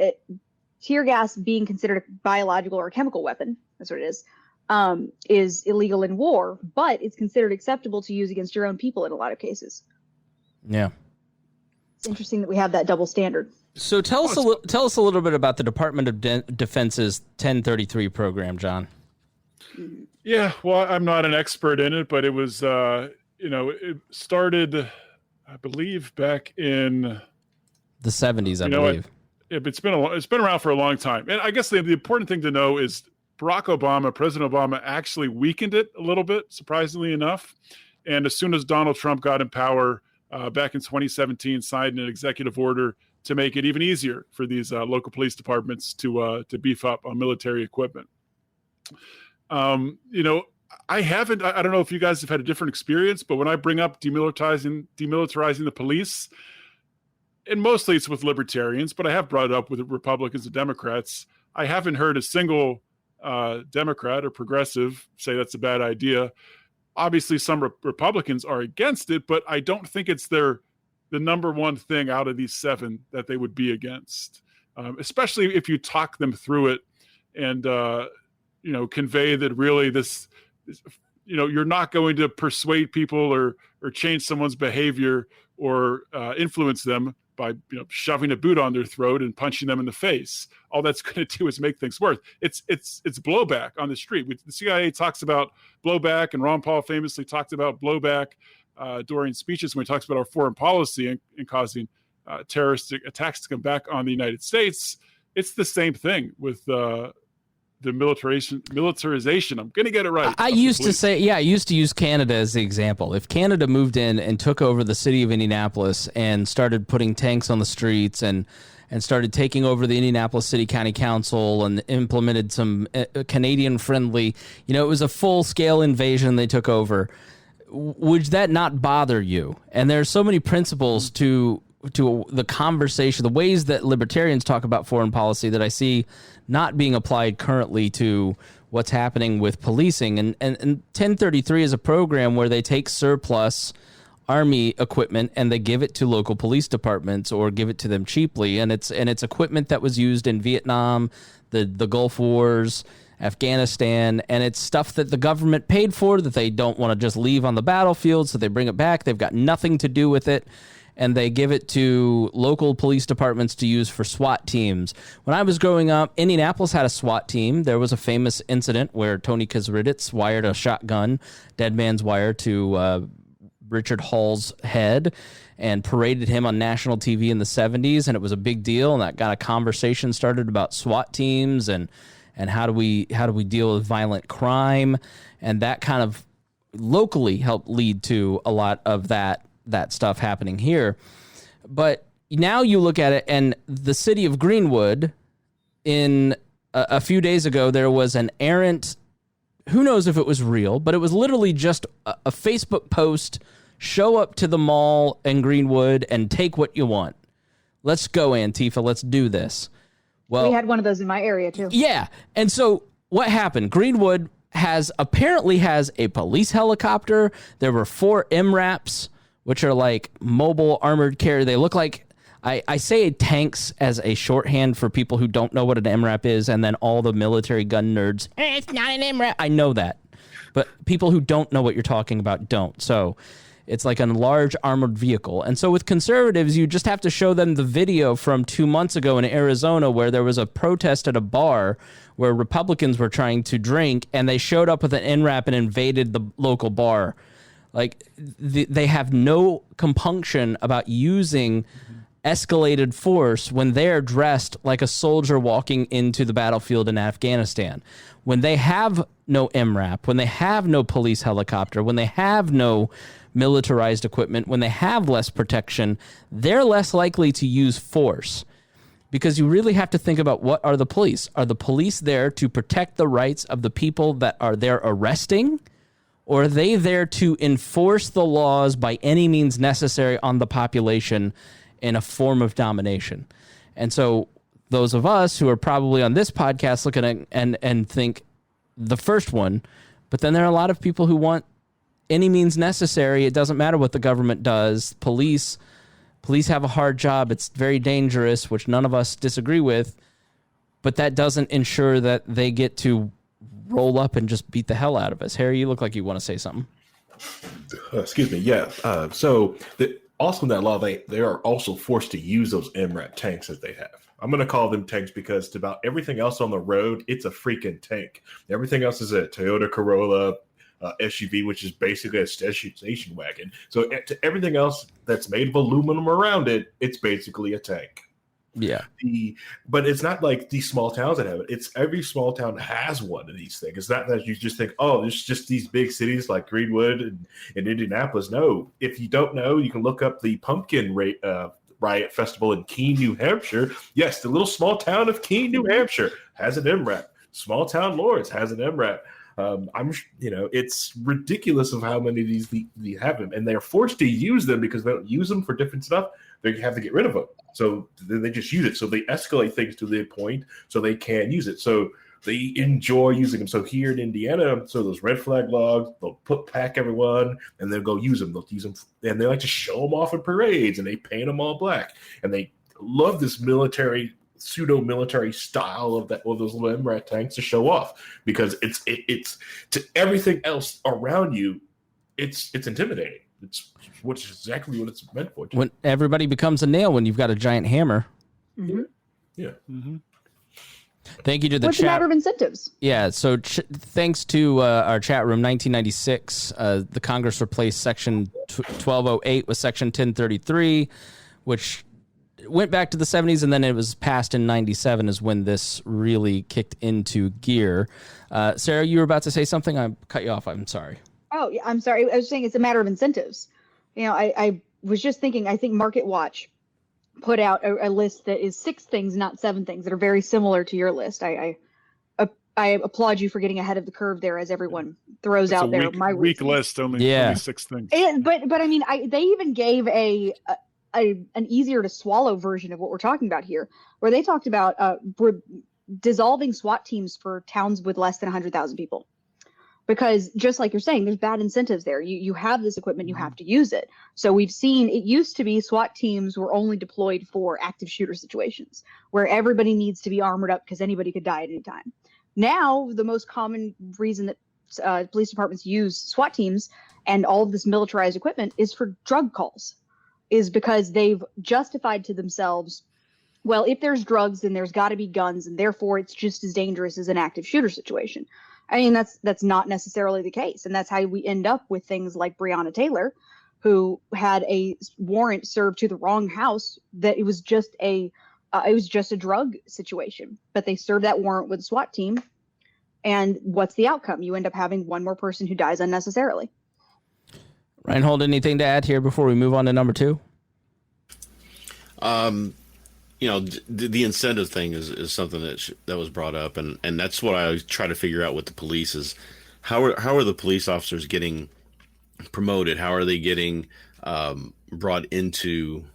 Speaker 7: tear gas being considered a biological or a chemical weapon, that's what it is illegal in war, but it's considered acceptable to use against your own people in a lot of cases.
Speaker 1: Yeah.
Speaker 7: It's interesting that we have that double standard.
Speaker 1: So tell us a little bit about the Department of Defense's 1033 program, John.
Speaker 8: Yeah, well, I'm not an expert in it, but it was, it started, I believe, back in
Speaker 1: the 70s, I believe.
Speaker 8: It's been around for a long time. And I guess the important thing to know is President Obama actually weakened it a little bit, surprisingly enough. And as soon as Donald Trump got in power back in 2017, signed an executive order to make it even easier for these local police departments to beef up on military equipment. I don't know if you guys have had a different experience, but when I bring up demilitarizing the police, and mostly it's with libertarians, but I have brought it up with Republicans and Democrats, I haven't heard a single Democrat or progressive say that's a bad idea. Obviously, some Republicans are against it, but I don't think it's the number one thing out of these 7 that they would be against, especially if you talk them through it and, convey that really this, you're not going to persuade people or change someone's behavior or influence them by shoving a boot on their throat and punching them in the face. All that's going to do is make things worse. It's blowback on the street. The CIA talks about blowback, and Ron Paul famously talked about blowback during speeches when he talks about our foreign policy and causing terrorist attacks to come back on the United States. It's the same thing with the militarization. I'm going to get it right.
Speaker 1: I used to use Canada as the example. If Canada moved in and took over the city of Indianapolis and started putting tanks on the streets and started taking over the Indianapolis City County Council and implemented some Canadian-friendly, it was a full-scale invasion they took over, would that not bother you? And there's so many principles to the conversation, the ways that libertarians talk about foreign policy that I see not being applied currently to what's happening with policing. And 1033 is a program where they take surplus Army equipment and they give it to local police departments or give it to them cheaply. And it's equipment that was used in Vietnam, the Gulf Wars, Afghanistan, and it's stuff that the government paid for that they don't want to just leave on the battlefield, so they bring it back. They've got nothing to do with it, and they give it to local police departments to use for SWAT teams. When I was growing up, Indianapolis had a SWAT team. There was a famous incident where Tony Kazriditz wired a shotgun, dead man's wire, to Richard Hall's head and paraded him on national TV in the 70s, and it was a big deal, and that got a conversation started about SWAT teams and how do we deal with violent crime, and that kind of locally helped lead to a lot of that stuff happening here. But now you look at it, and the city of Greenwood, in a few days ago, there was an errant, who knows if it was real, but it was literally just a Facebook post, show up to the mall in Greenwood and take what you want. Let's go, Antifa, let's do this. Well,
Speaker 7: we had one of those in my area too.
Speaker 1: Yeah. And so what happened? Greenwood apparently has a police helicopter. There were 4 MRAPs, which are like mobile armored carrier. They look like, I say tanks as a shorthand for people who don't know what an MRAP is, and then all the military gun nerds, it's not an MRAP. I know that. But people who don't know what you're talking about don't. So it's like a large armored vehicle. And so with conservatives, you just have to show them the video from 2 months ago in Arizona where there was a protest at a bar where Republicans were trying to drink, and they showed up with an NRAP and invaded the local bar. Like, they have no compunction about using escalated force when they're dressed like a soldier walking into the battlefield in Afghanistan. When they have no MRAP, when they have no police helicopter, when they have no militarized equipment, when they have less protection, they're less likely to use force. Because you really have to think about, what are the police? Are the police there to protect the rights of the people that are there arresting? Or are they there to enforce the laws by any means necessary on the population in a form of domination? And so those of us who are probably on this podcast looking at and think the first one, but then there are a lot of people who want any means necessary. It doesn't matter what the government does. Police have a hard job. It's very dangerous, which none of us disagree with, but that doesn't ensure that they get to roll up and just beat the hell out of us. Harry, you look like you want to say something.
Speaker 5: Excuse me. Yeah. Also in that law, they are also forced to use those MRAP tanks that they have. I'm going to call them tanks because to about everything else on the road, it's a freaking tank. Everything else is a Toyota Corolla SUV, which is basically a station wagon. So to everything else that's made of aluminum around it, it's basically a tank.
Speaker 1: Yeah.
Speaker 5: But it's not like these small towns that have it. It's every small town has one of these things. It's not that you just think, oh, there's just these big cities like Greenwood and Indianapolis. No, if you don't know, you can look up the Pumpkin Riot Festival in Keene, New Hampshire. Yes, the little small town of Keene, New Hampshire has an MRAP. Small town Lawrence has an MRAP. It's ridiculous of how many of these they have them, and they're forced to use them because they don't use them for different stuff. They have to get rid of them, so then they just use it. So they escalate things to the point so they can use it. So They enjoy using them. So here in Indiana, so those red flag logs, they'll pack everyone and they'll go use them. They'll use them, and they like to show them off in parades, and they paint them all black. And they love this pseudo-military style of those little MRAT tanks to show off, because it's to everything else around you, it's intimidating. Which is exactly what it's meant for.
Speaker 1: When everybody becomes a nail when you've got a giant hammer.
Speaker 7: Mm-hmm.
Speaker 5: Yeah.
Speaker 8: Mm-hmm.
Speaker 1: Thank you to the
Speaker 7: What's
Speaker 1: chat.
Speaker 7: a matter of incentives?
Speaker 1: Yeah, so thanks to our chat room, 1996, the Congress replaced Section 1208 with Section 1033, which went back to the 70s, and then it was passed in 97 is when this really kicked into gear. Sarah, you were about to say something? I cut you off. I'm sorry.
Speaker 7: Oh, yeah, I'm sorry. I was saying it's a matter of incentives. I was just thinking, I think Market Watch put out a list that is 6 things, not 7 things, that are very similar to your list. I applaud you for getting ahead of the curve there, as everyone throws out there.
Speaker 8: My weak list, only 6 things.
Speaker 7: But I mean, they even gave an easier to swallow version of what we're talking about here, where they talked about dissolving SWAT teams for towns with less than 100,000 people. Because just like you're saying, there's bad incentives there. You have this equipment, you have to use it. So we've seen, it used to be SWAT teams were only deployed for active shooter situations where everybody needs to be armored up because anybody could die at any time. Now, the most common reason that police departments use SWAT teams and all of this militarized equipment is for drug calls, is because they've justified to themselves, well, if there's drugs, then there's got to be guns, and therefore it's just as dangerous as an active shooter situation. I mean, that's not necessarily the case. And that's how we end up with things like Breonna Taylor, who had a warrant served to the wrong house, that it was just a drug situation. But they served that warrant with a SWAT team. And what's the outcome? You end up having one more person who dies unnecessarily.
Speaker 1: Rhinehold, anything to add here before we move on to number 2?
Speaker 6: The incentive thing is something that was brought up, and that's what I try to figure out with the police is how are the police officers getting promoted? How are they getting brought into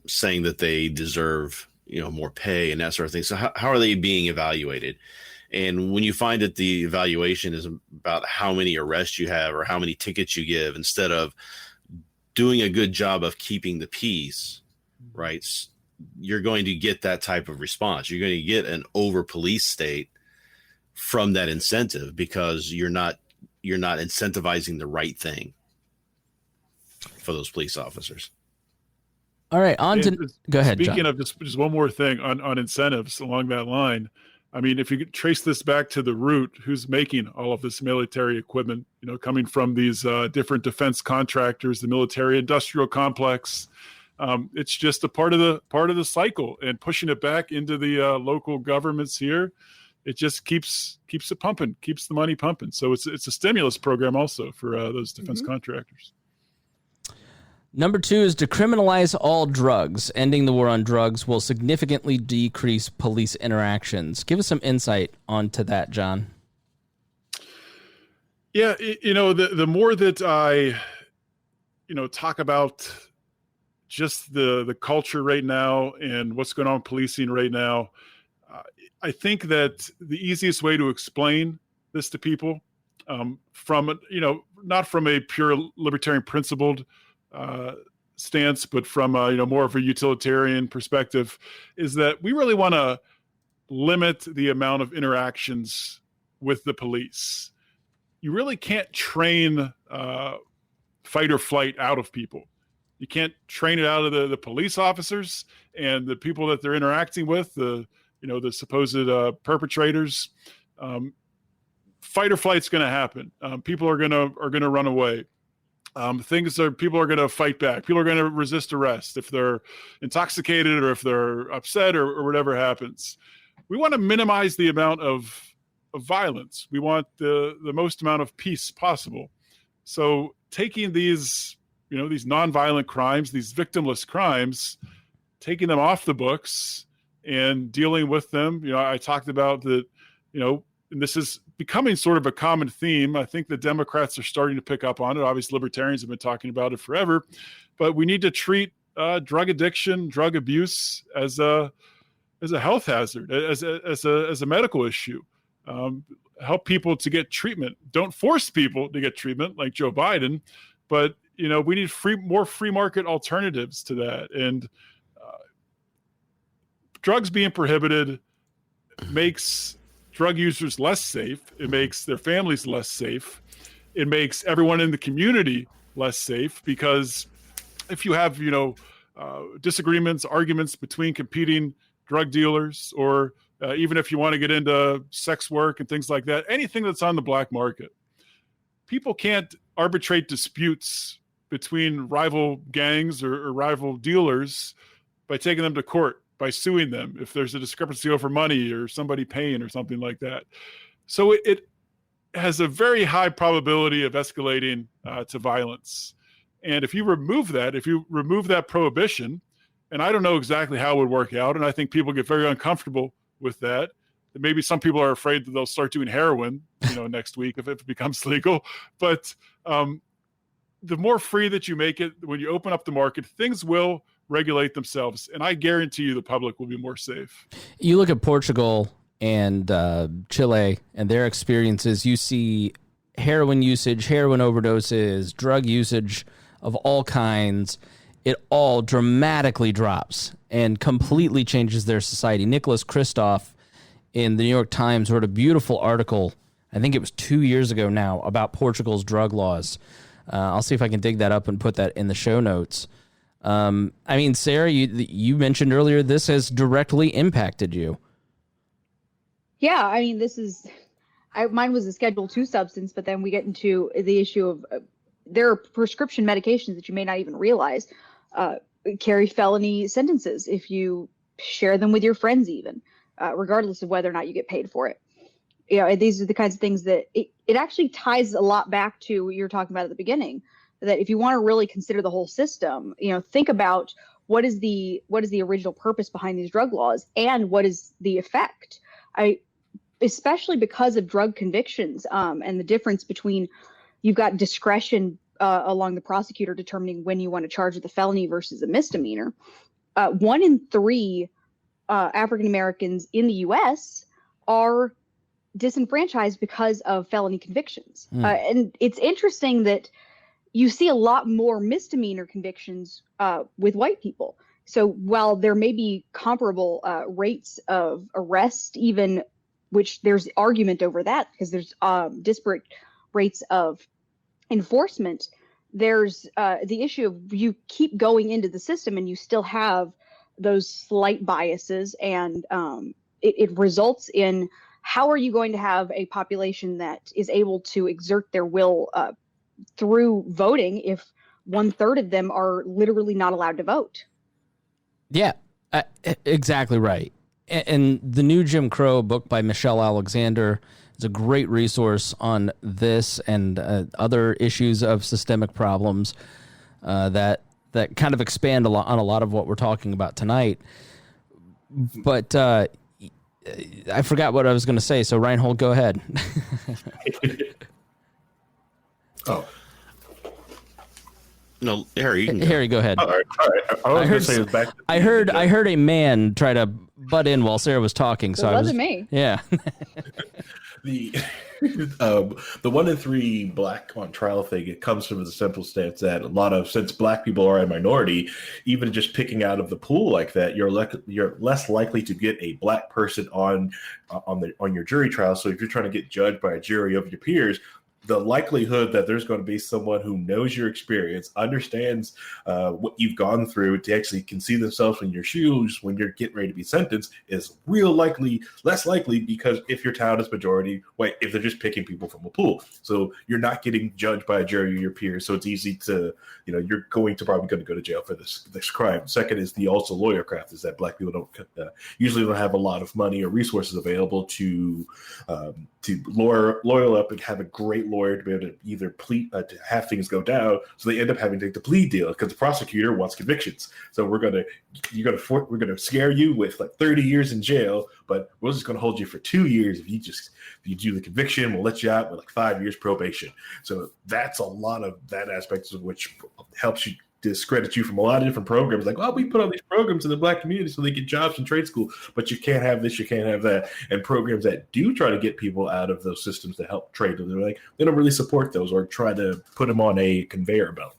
Speaker 6: saying that they deserve more pay and that sort of thing? So how are they being evaluated? And when you find that the evaluation is about how many arrests you have or how many tickets you give, instead of doing a good job of keeping the peace, right? You're going to get that type of response. You're going to get an over police state from that incentive because you're not incentivizing the right thing for those police officers.
Speaker 1: All right, go ahead.
Speaker 8: Speaking
Speaker 1: John.
Speaker 8: of just one more thing on incentives along that line. I mean, if you could trace this back to the root, who's making all of this military equipment, coming from these different defense contractors, the military industrial complex. It's just a part of the cycle, and pushing it back into the local governments here, it just keeps it pumping, keeps the money pumping. So it's a stimulus program also for those defense contractors.
Speaker 1: Number 2 is decriminalize all drugs. Ending the war on drugs will significantly decrease police interactions. Give us some insight onto that, John.
Speaker 8: Yeah, the more that I, talk about just the culture right now and what's going on with policing right now, I think that the easiest way to explain this to people, from not from a pure libertarian principled stance, but from more of a utilitarian perspective, is that we really want to limit the amount of interactions with the police. You really can't train fight or flight out of people. You can't train it out of the police officers and the people that they're interacting with, the supposed perpetrators. Fight or flight's going to happen. People are going to run away. People are going to fight back. People are going to resist arrest if they're intoxicated or if they're upset or whatever happens. We want to minimize the amount of violence. We want the most amount of peace possible. So taking these nonviolent crimes, these victimless crimes, taking them off the books and dealing with them. I talked about that, and this is becoming sort of a common theme. I think the Democrats are starting to pick up on it. Obviously, libertarians have been talking about it forever, but we need to treat drug addiction, drug abuse as a health hazard, as a medical issue. Help people to get treatment. Don't force people to get treatment like Joe Biden, but we need more free market alternatives to that. And drugs being prohibited makes drug users less safe. It makes their families less safe. It makes everyone in the community less safe, because if you have, disagreements, arguments between competing drug dealers, or even if you want to get into sex work and things like that, anything that's on the black market, people can't arbitrate disputes between rival gangs or rival dealers by taking them to court, by suing them if there's a discrepancy over money or somebody paying or something like that. So it has a very high probability of escalating to violence. And if you remove that prohibition, and I don't know exactly how it would work out, and I think people get very uncomfortable with that. Maybe some people are afraid that they'll start doing heroin, next week if it becomes legal. But the more free that you make it, when you open up the market, things will regulate themselves, and I guarantee you the public will be more safe.
Speaker 1: You look at Portugal and Chile and their experiences, you see heroin usage, heroin overdoses, drug usage of all kinds. It all dramatically drops and completely changes their society. Nicholas Kristof in the New York Times wrote a beautiful article, I think it was 2 years ago now, about Portugal's drug laws. I'll see if I can dig that up and put that in the show notes. Sarah, you mentioned earlier this has directly impacted you.
Speaker 7: Yeah, mine was a Schedule II substance, but then we get into the issue of there are prescription medications that you may not even realize carry felony sentences if you share them with your friends, even regardless of whether or not you get paid for it. These are the kinds of things that it actually ties a lot back to what you were talking about at the beginning, that if you want to really consider the whole system, think about what is the original purpose behind these drug laws and what is the effect. Especially because of drug convictions and the difference between, you've got discretion along the prosecutor determining when you want to charge with a felony versus a misdemeanor. 1 in 3 African Americans in the U.S. are disenfranchised because of felony convictions. And it's interesting that you see a lot more misdemeanor convictions with white people. So while there may be comparable rates of arrest, even, which there's argument over that because there's disparate rates of enforcement, there's the issue of you keep going into the system and you still have those slight biases, and it results in, how are you going to have a population that is able to exert their will through voting if 1/3 of them are literally not allowed to vote?
Speaker 1: Yeah, exactly right. And the new Jim Crow book by Michelle Alexander is a great resource on this and other issues of systemic problems that kind of expand on a lot of what we're talking about tonight. But I forgot what I was going to say, so Rhinehold, go ahead.
Speaker 5: Oh.
Speaker 6: No, Harry, you can go.
Speaker 1: Harry, go ahead.
Speaker 5: All right.
Speaker 1: I heard a man try to butt in while Sarah was talking. So
Speaker 7: it wasn't me.
Speaker 1: Yeah.
Speaker 5: The 1 in 3 black on trial thing, it comes from the simple stance that since black people are a minority, even just picking out of the pool like that, you're less likely to get a black person on your jury trial. So if you're trying to get judged by a jury of your peers, the likelihood that there's going to be someone who knows your experience, understands what you've gone through, to actually can see themselves in your shoes when you're getting ready to be sentenced is less likely, because if your town is majority white, if they're just picking people from a pool. So you're not getting judged by a jury of your peers. So it's easy to, you're probably going to go to jail for this crime. Second is the also lawyer craft, is that black people usually don't have a lot of money or resources available to lawyer up and have a great lawyer to be able to either plead to have things go down. So they end up having to take the plea deal because the prosecutor wants convictions. So we're gonna scare you with like 30 years in jail, but we're just gonna hold you for 2 years if you do the conviction. We'll let you out with like 5 years probation. So that's a lot of that aspect of which helps you discredit you from a lot of different programs. Like, well, we put on these programs in the Black community so they get jobs in trade school, but you can't have this, you can't have that. And programs that do try to get people out of those systems to help trade, they're like, they don't really support those or try to put them on a conveyor belt.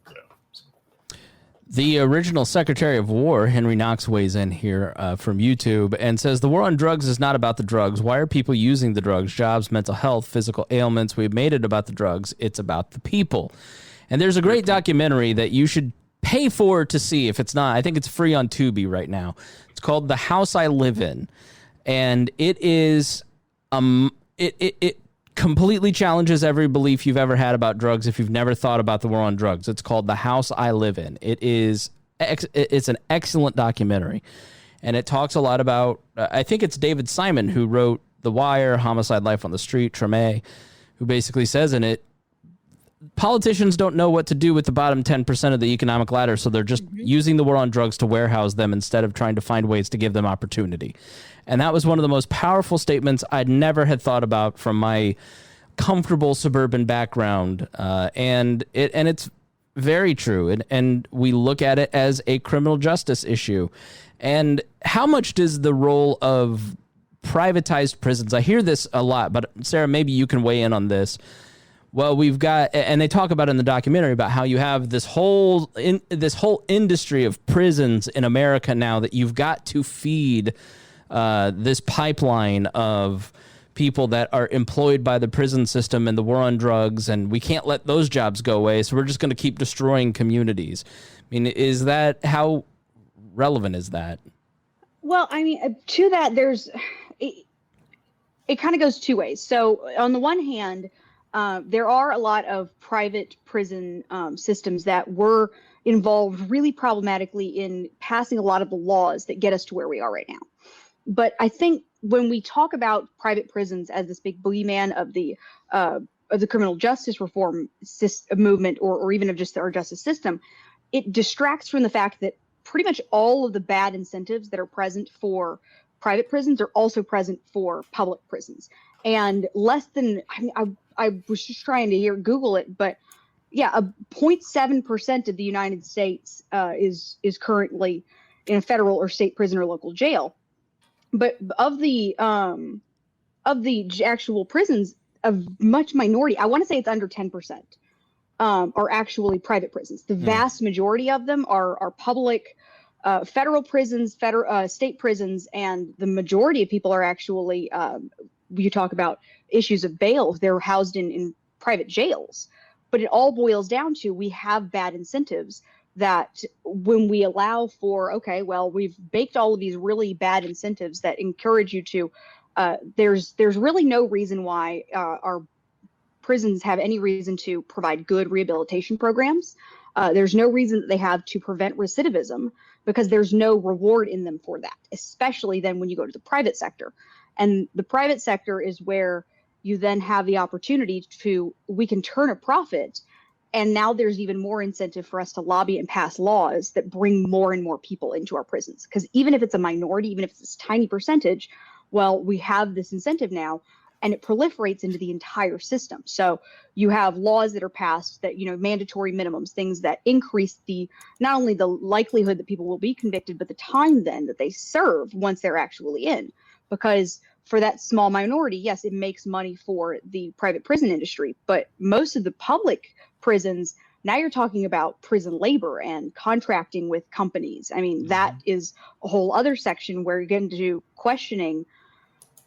Speaker 1: The original Secretary of War, Henry Knox, weighs in here from YouTube and says, the war on drugs is not about the drugs. Why are people using the drugs? Jobs, mental health, physical ailments. We've made it about the drugs. It's about the people. And there's a great documentary that you should pay for to see if it's not. I think it's free on Tubi right now. It's called The House I Live In. And it is it completely challenges every belief you've ever had about drugs if you've never thought about the war on drugs. It's called The House I Live In. It's an excellent documentary. And it talks a lot about, I think it's David Simon who wrote The Wire, Homicide: Life on the Street, Treme, who basically says in it, politicians don't know what to do with the bottom 10% of the economic ladder, so they're just using the war on drugs to warehouse them instead of trying to find ways to give them opportunity. And that was one of the most powerful statements I'd never had thought about from my comfortable suburban background. And it's very true. And we look at it as a criminal justice issue. And how much does the role of privatized prisons, I hear this a lot, but Sarah, maybe you can weigh in on this. Well, we've got, and they talk about in the documentary about how you have this whole industry of prisons in America now that you've got to feed this pipeline of people that are employed by the prison system and the war on drugs, and we can't let those jobs go away, so we're just going to keep destroying communities. I mean, is that, how relevant is that? Well, I mean, to that, it kind of goes two ways. So on the one hand, there are a lot of private prison systems that were involved really problematically in passing a lot of the laws that get us to where we are right now. But I think when we talk about private prisons as this big boogeyman of the criminal justice reform movement, or even of just our justice system, it distracts from the fact that pretty much all of the bad incentives that are present for private prisons are also present for public prisons. And less than, I was just trying to Google it, but yeah, 0.7% of the United States is currently in a federal or state prison or local jail. But of the actual prisons, a much minority, I want to say it's under 10%, are actually private prisons. The vast majority of them are public, federal prisons, state prisons, and the majority of people are actually, you talk about issues of bail, they're housed in private jails. But it all boils down to, we have bad incentives that when we allow for, okay, well, we've baked all of these really bad incentives that encourage you to, there's really no reason why our prisons have any reason to provide good rehabilitation programs. There's no reason that they have to prevent recidivism, because there's no reward in them for that, especially then when you go to the private sector. And the private sector is where you then have the opportunity we can turn a profit. And now there's even more incentive for us to lobby and pass laws that bring more and more people into our prisons. Because even if it's a minority, even if it's a tiny percentage, well, we have this incentive now, and it proliferates into the entire system. So you have laws that are passed that, mandatory minimums, things that increase not only the likelihood that people will be convicted, but the time then that they serve once they're actually in. Because for that small minority, yes, it makes money for the private prison industry, but most of the public prisons, now you're talking about prison labor and contracting with companies. I mean, that is a whole other section where you're getting to questioning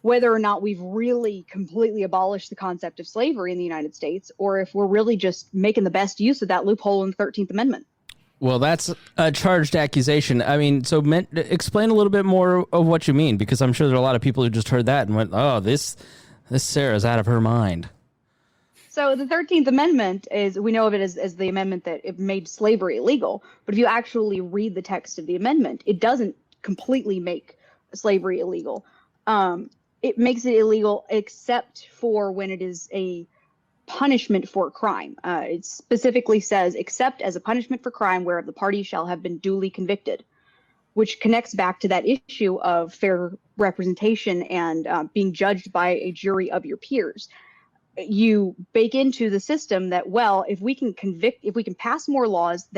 Speaker 1: whether or not we've really completely abolished the concept of slavery in the United States, or if we're really just making the best use of that loophole in the 13th Amendment. Well, that's a charged accusation. I mean, so explain a little bit more of what you mean, because I'm sure there are a lot of people who just heard that and went, oh, this Sarah's out of her mind. So the 13th Amendment we know of it as the amendment that it made slavery illegal. But if you actually read the text of the amendment, it doesn't completely make slavery illegal. It makes it illegal except for when it is a punishment for a crime. It specifically says, except as a punishment for crime whereof the party shall have been duly convicted, which connects back to that issue of fair representation and being judged by a jury of your peers.
Speaker 7: you bake into the system that, well, if we can pass more laws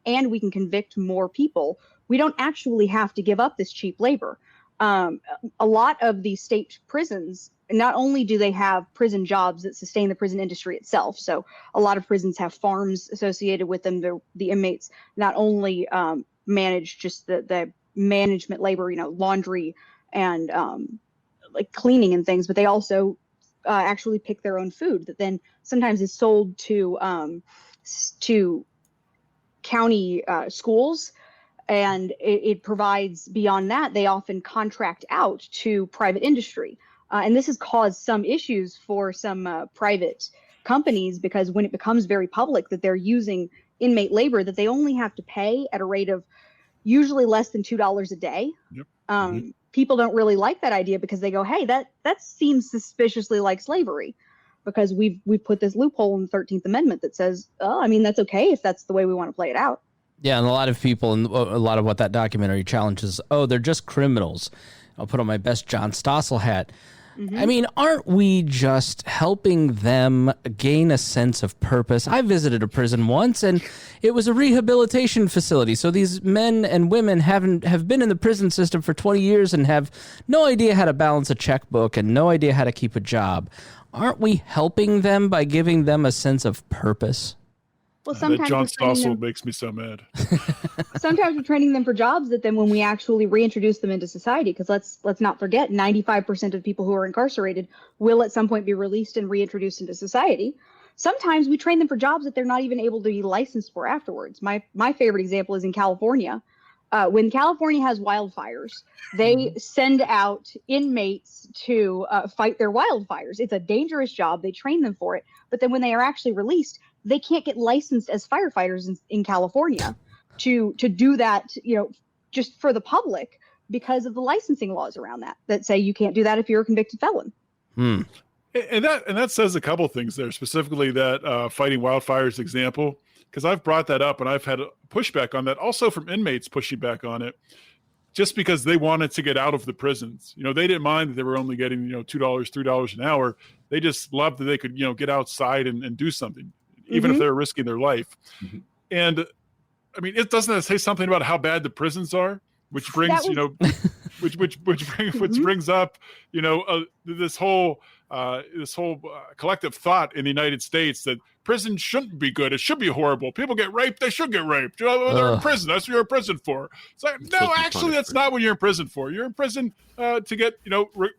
Speaker 7: and we can convict more people, we don't actually have to give up this cheap labor. A lot of the state prisons, not only do they have prison jobs that sustain the prison industry itself, so a lot of prisons have farms associated with them. The inmates not only manage just the management labor, laundry and like cleaning and things, but they also actually pick their own food that then sometimes is sold to county schools. And it provides, beyond that, they often contract out to private industry. And this has caused some issues for some private companies, because when it becomes very public that they're using inmate labor that they only have to pay at a rate of usually less than $2 a day. Yep. People don't really like that idea, because they go, hey, that seems suspiciously like slavery, because we've put this loophole in the 13th Amendment that says, oh, I mean, that's okay if that's the way we want to play it out.
Speaker 1: Yeah, and a lot of people, and a lot of what that documentary challenges, they're just criminals. I'll put on my best John Stossel hat. I mean, aren't we just helping them gain a sense of purpose? I visited a prison once, and it was a rehabilitation facility. So these men and women have been in the prison system for 20 years and have no idea how to balance a checkbook and no idea how to keep a job. Aren't we helping them by giving them a sense of purpose?
Speaker 7: Well, sometimes
Speaker 8: John Stossel makes me so mad.
Speaker 7: Sometimes we're training them for jobs that then when we actually reintroduce them into society, because let's not forget, 95% of people who are incarcerated will at some point be released and reintroduced into society. Sometimes we train them for jobs that they're not even able to be licensed for afterwards. My favorite example is in California. When California has wildfires, they send out inmates to fight their wildfires. It's a dangerous job. They train them for it. But then when they are actually released, they can't get licensed as firefighters in California to do that, just for the public, because of the licensing laws around that say you can't do that if you're a convicted felon.
Speaker 8: And that says a couple things there, specifically that fighting wildfires example, because I've brought that up and I've had pushback on that, also from inmates pushing back on it, just because they wanted to get out of the prisons. They didn't mind that they were only getting $2, $3 an hour. They just loved that they could get outside and do something, even if they're risking their life. And I mean, it doesn't say something about how bad the prisons are, which brings which brings up this whole collective thought in the United States that prison shouldn't be good. It should be horrible. People get raped. They should get raped. They're in prison. That's what you're in prison for. It's like, no, actually, that's not what you're in prison for. You're in prison to get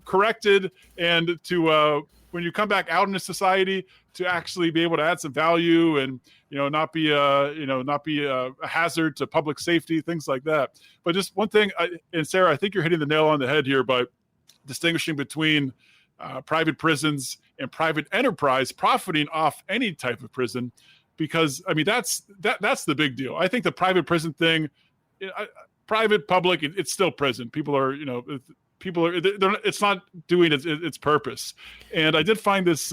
Speaker 8: corrected and to when you come back out into society to actually be able to add some value and not be a hazard to public safety, things like that. But just one thing, and Sarah, I think you're hitting the nail on the head here by distinguishing between private prisons and private enterprise profiting off any type of prison, because I mean that's the big deal. I think the private prison thing, private, public, it's still prison. People are it's not doing its purpose. And I did find this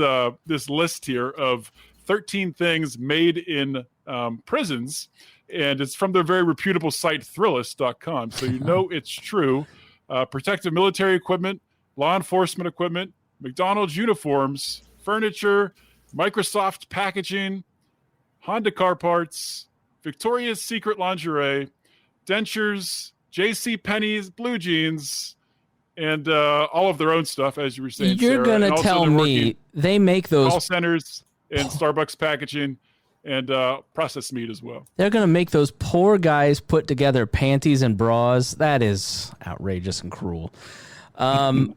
Speaker 8: list here of 13 things made in prisons, and it's from their very reputable site Thrillist.com. So it's true. Protective military equipment, law enforcement equipment, McDonald's uniforms, furniture, Microsoft packaging, Honda car parts, Victoria's Secret lingerie, dentures, J.C. Penney's blue jeans, and all of their own stuff, as you were saying,
Speaker 1: You're going to tell me they make those
Speaker 8: call centers and Starbucks packaging and processed meat as well.
Speaker 1: They're going to make those poor guys put together panties and bras. That is outrageous and cruel.
Speaker 6: And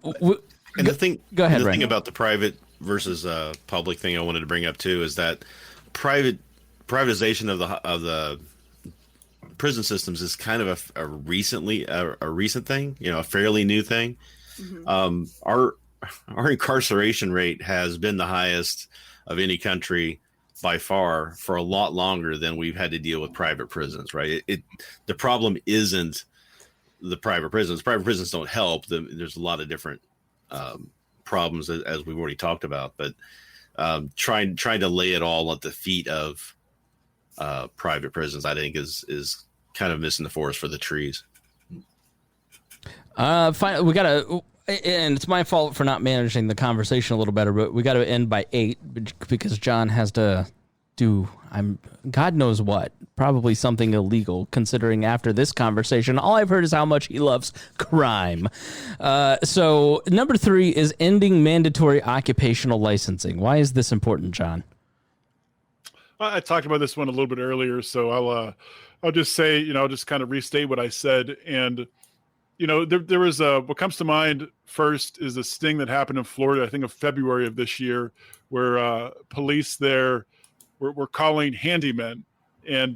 Speaker 6: the thing,
Speaker 1: go ahead,
Speaker 6: the thing about the private versus public thing I wanted to bring up too is that privatization of the prison systems is kind of a recent thing, a fairly new thing. Our incarceration rate has been the highest of any country by far for a lot longer than we've had to deal with private prisons, right? The problem isn't the private prisons. Private prisons don't help. There's a lot of different problems as we've already talked about, but trying to lay it all at the feet of private prisons, I think is kind of missing the forest for the trees.
Speaker 1: Finally, we got And it's my fault for not managing the conversation a little better, but we got to end by 8 because John has to do God knows what, probably something illegal, considering after this conversation, all I've heard is how much he loves crime. So number 3 is ending mandatory occupational licensing. Why is this important, John?
Speaker 8: I talked about this one a little bit earlier, so I'll just say, I'll just kind of restate what I said. And, there was what comes to mind first is a sting that happened in Florida, I think of February of this year, where police there were calling handymen. And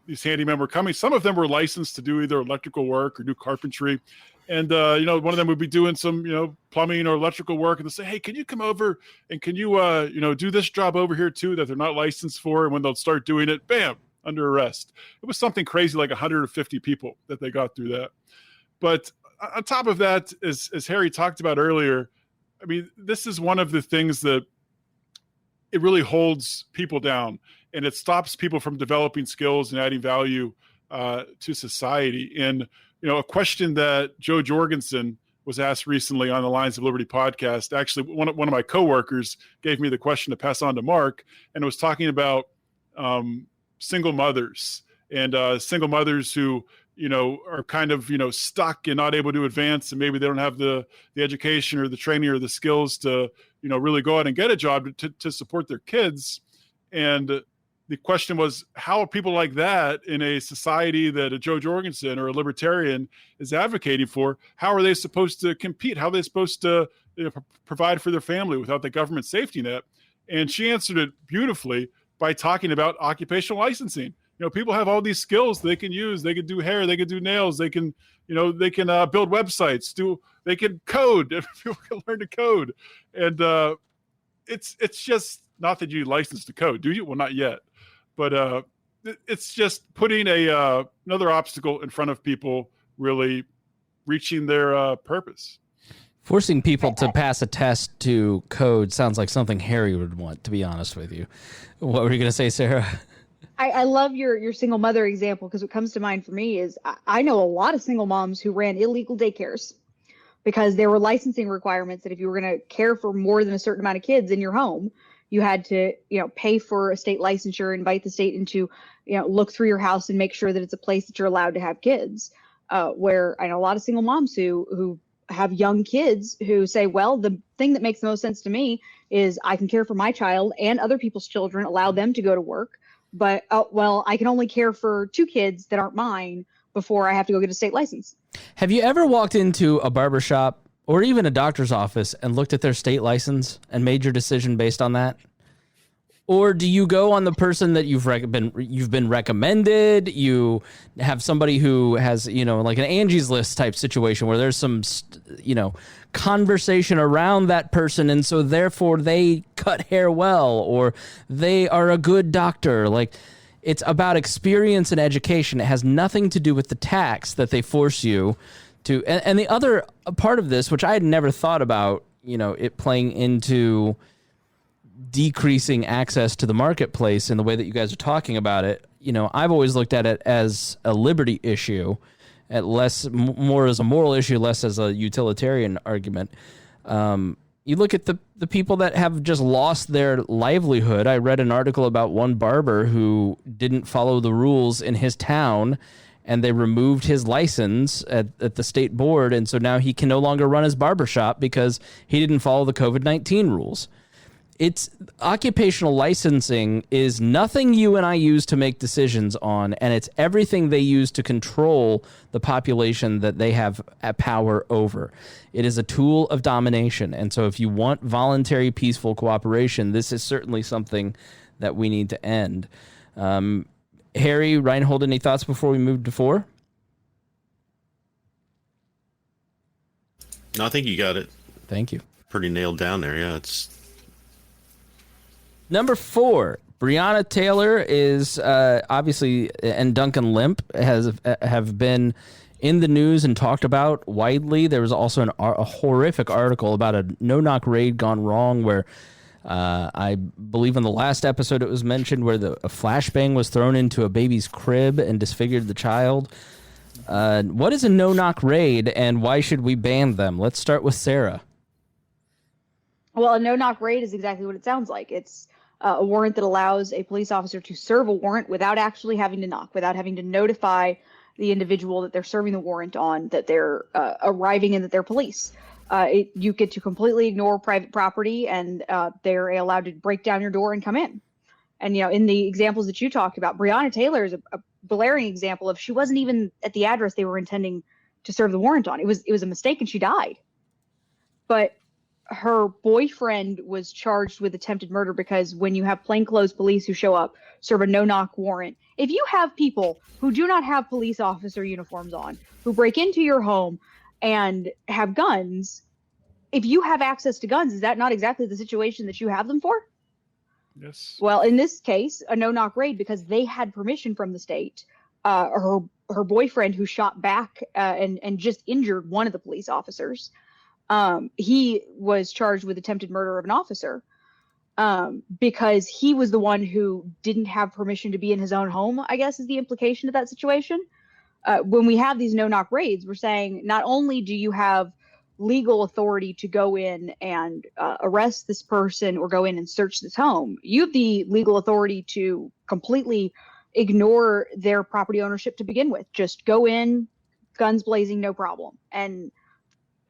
Speaker 8: these handymen were coming. Some of them were licensed to do either electrical work or do carpentry. And, one of them would be doing some, plumbing or electrical work. And they'll say, hey, can you come over and can you, do this job over here too that they're not licensed for? And when they'll start doing it, bam, under arrest. It was something crazy like 150 people that they got through that. But on top of that, as Harry talked about earlier, I mean, this is one of the things that it really holds people down, and it stops people from developing skills and adding value to society. And, a question that Joe Jorgensen was asked recently on the Lines of Liberty podcast, actually one of my coworkers gave me the question to pass on to Mark, and it was talking about single mothers and single mothers who, are kind of, stuck and not able to advance, and maybe they don't have the education or the training or the skills to, really go out and get a job to support their kids. And the question was, how are people like that in a society that a Joe Jorgensen or a libertarian is advocating for, how are they supposed to compete? How are they supposed to provide for their family without the government safety net? And she answered it beautifully by talking about occupational licensing. People have all these skills they can use. They can do hair, they can do nails, they can, build websites, they can code. People can learn to code. And it's just not that you license to code, do you? Well, not yet. But it's just putting another obstacle in front of people really reaching their purpose.
Speaker 1: Forcing people to pass a test to code sounds like something Harry would want, to be honest with you. What were you going to say, Sarah?
Speaker 7: I love your single mother example, because what comes to mind for me is I know a lot of single moms who ran illegal daycares because there were licensing requirements that if you were going to care for more than a certain amount of kids in your home, you had to, pay for a state licensure, invite the state into, look through your house and make sure that it's a place that you're allowed to have kids. Where I know a lot of single moms who have young kids who say, well, the thing that makes the most sense to me is I can care for my child and other people's children, allow them to go to work. But, I can only care for 2 kids that aren't mine before I have to go get a state license.
Speaker 1: Have you ever walked into a barbershop or even a doctor's office and looked at their state license and made your decision based on that? Or do you go on the person that you've been recommended? You have somebody who has, like an Angie's List type situation where there's some, conversation around that person, and so therefore they cut hair well, or they are a good doctor. Like, it's about experience and education. It has nothing to do with the tax that they force you to. And the other part of this, which I had never thought about, it playing into decreasing access to the marketplace in the way that you guys are talking about it. I've always looked at it as a liberty issue, more as a moral issue, less as a utilitarian argument. You look at the people that have just lost their livelihood. I read an article about one barber who didn't follow the rules in his town, and they removed his license at the state board, and so now he can no longer run his barbershop because he didn't follow the COVID-19 rules. It's occupational licensing is nothing you and I use to make decisions on, and it's everything they use to control the population that they have power over. It is a tool of domination, and so if you want voluntary, peaceful cooperation, this is certainly something that we need to end. Harry, Rhinehold, any thoughts before we move to 4?
Speaker 6: No, I think you got it.
Speaker 1: Thank you.
Speaker 6: Pretty nailed down there. Yeah, it's...
Speaker 1: Number 4, Breonna Taylor is obviously, and Duncan Lemp have been in the news and talked about widely. There was also a horrific article about a no-knock raid gone wrong where I believe in the last episode it was mentioned where a flashbang was thrown into a baby's crib and disfigured the child. What is a no-knock raid, and why should we ban them? Let's start with Sarah.
Speaker 7: Well, a no-knock raid is exactly what it sounds like. It's a warrant that allows a police officer to serve a warrant without actually having to knock, without having to notify the individual that they're serving the warrant on, that they're arriving and that they're police. You get to completely ignore private property, and they're allowed to break down your door and come in. And, in the examples that you talked about, Breonna Taylor is a glaring example of, she wasn't even at the address they were intending to serve the warrant on. It was a mistake, and she died. But her boyfriend was charged with attempted murder, because when you have plainclothes police who show up, serve a no-knock warrant, if you have people who do not have police officer uniforms on, who break into your home and have guns, if you have access to guns, is that not exactly the situation that you have them for?
Speaker 8: Yes.
Speaker 7: Well, in this case, a no-knock raid, because they had permission from the state. Her boyfriend, who shot back and just injured one of the police officers, he was charged with attempted murder of an officer, because he was the one who didn't have permission to be in his own home, I guess is the implication of that situation. When we have these no-knock raids, we're saying not only do you have legal authority to go in and arrest this person or go in and search this home, you have the legal authority to completely ignore their property ownership to begin with. Just go in, guns blazing, no problem. And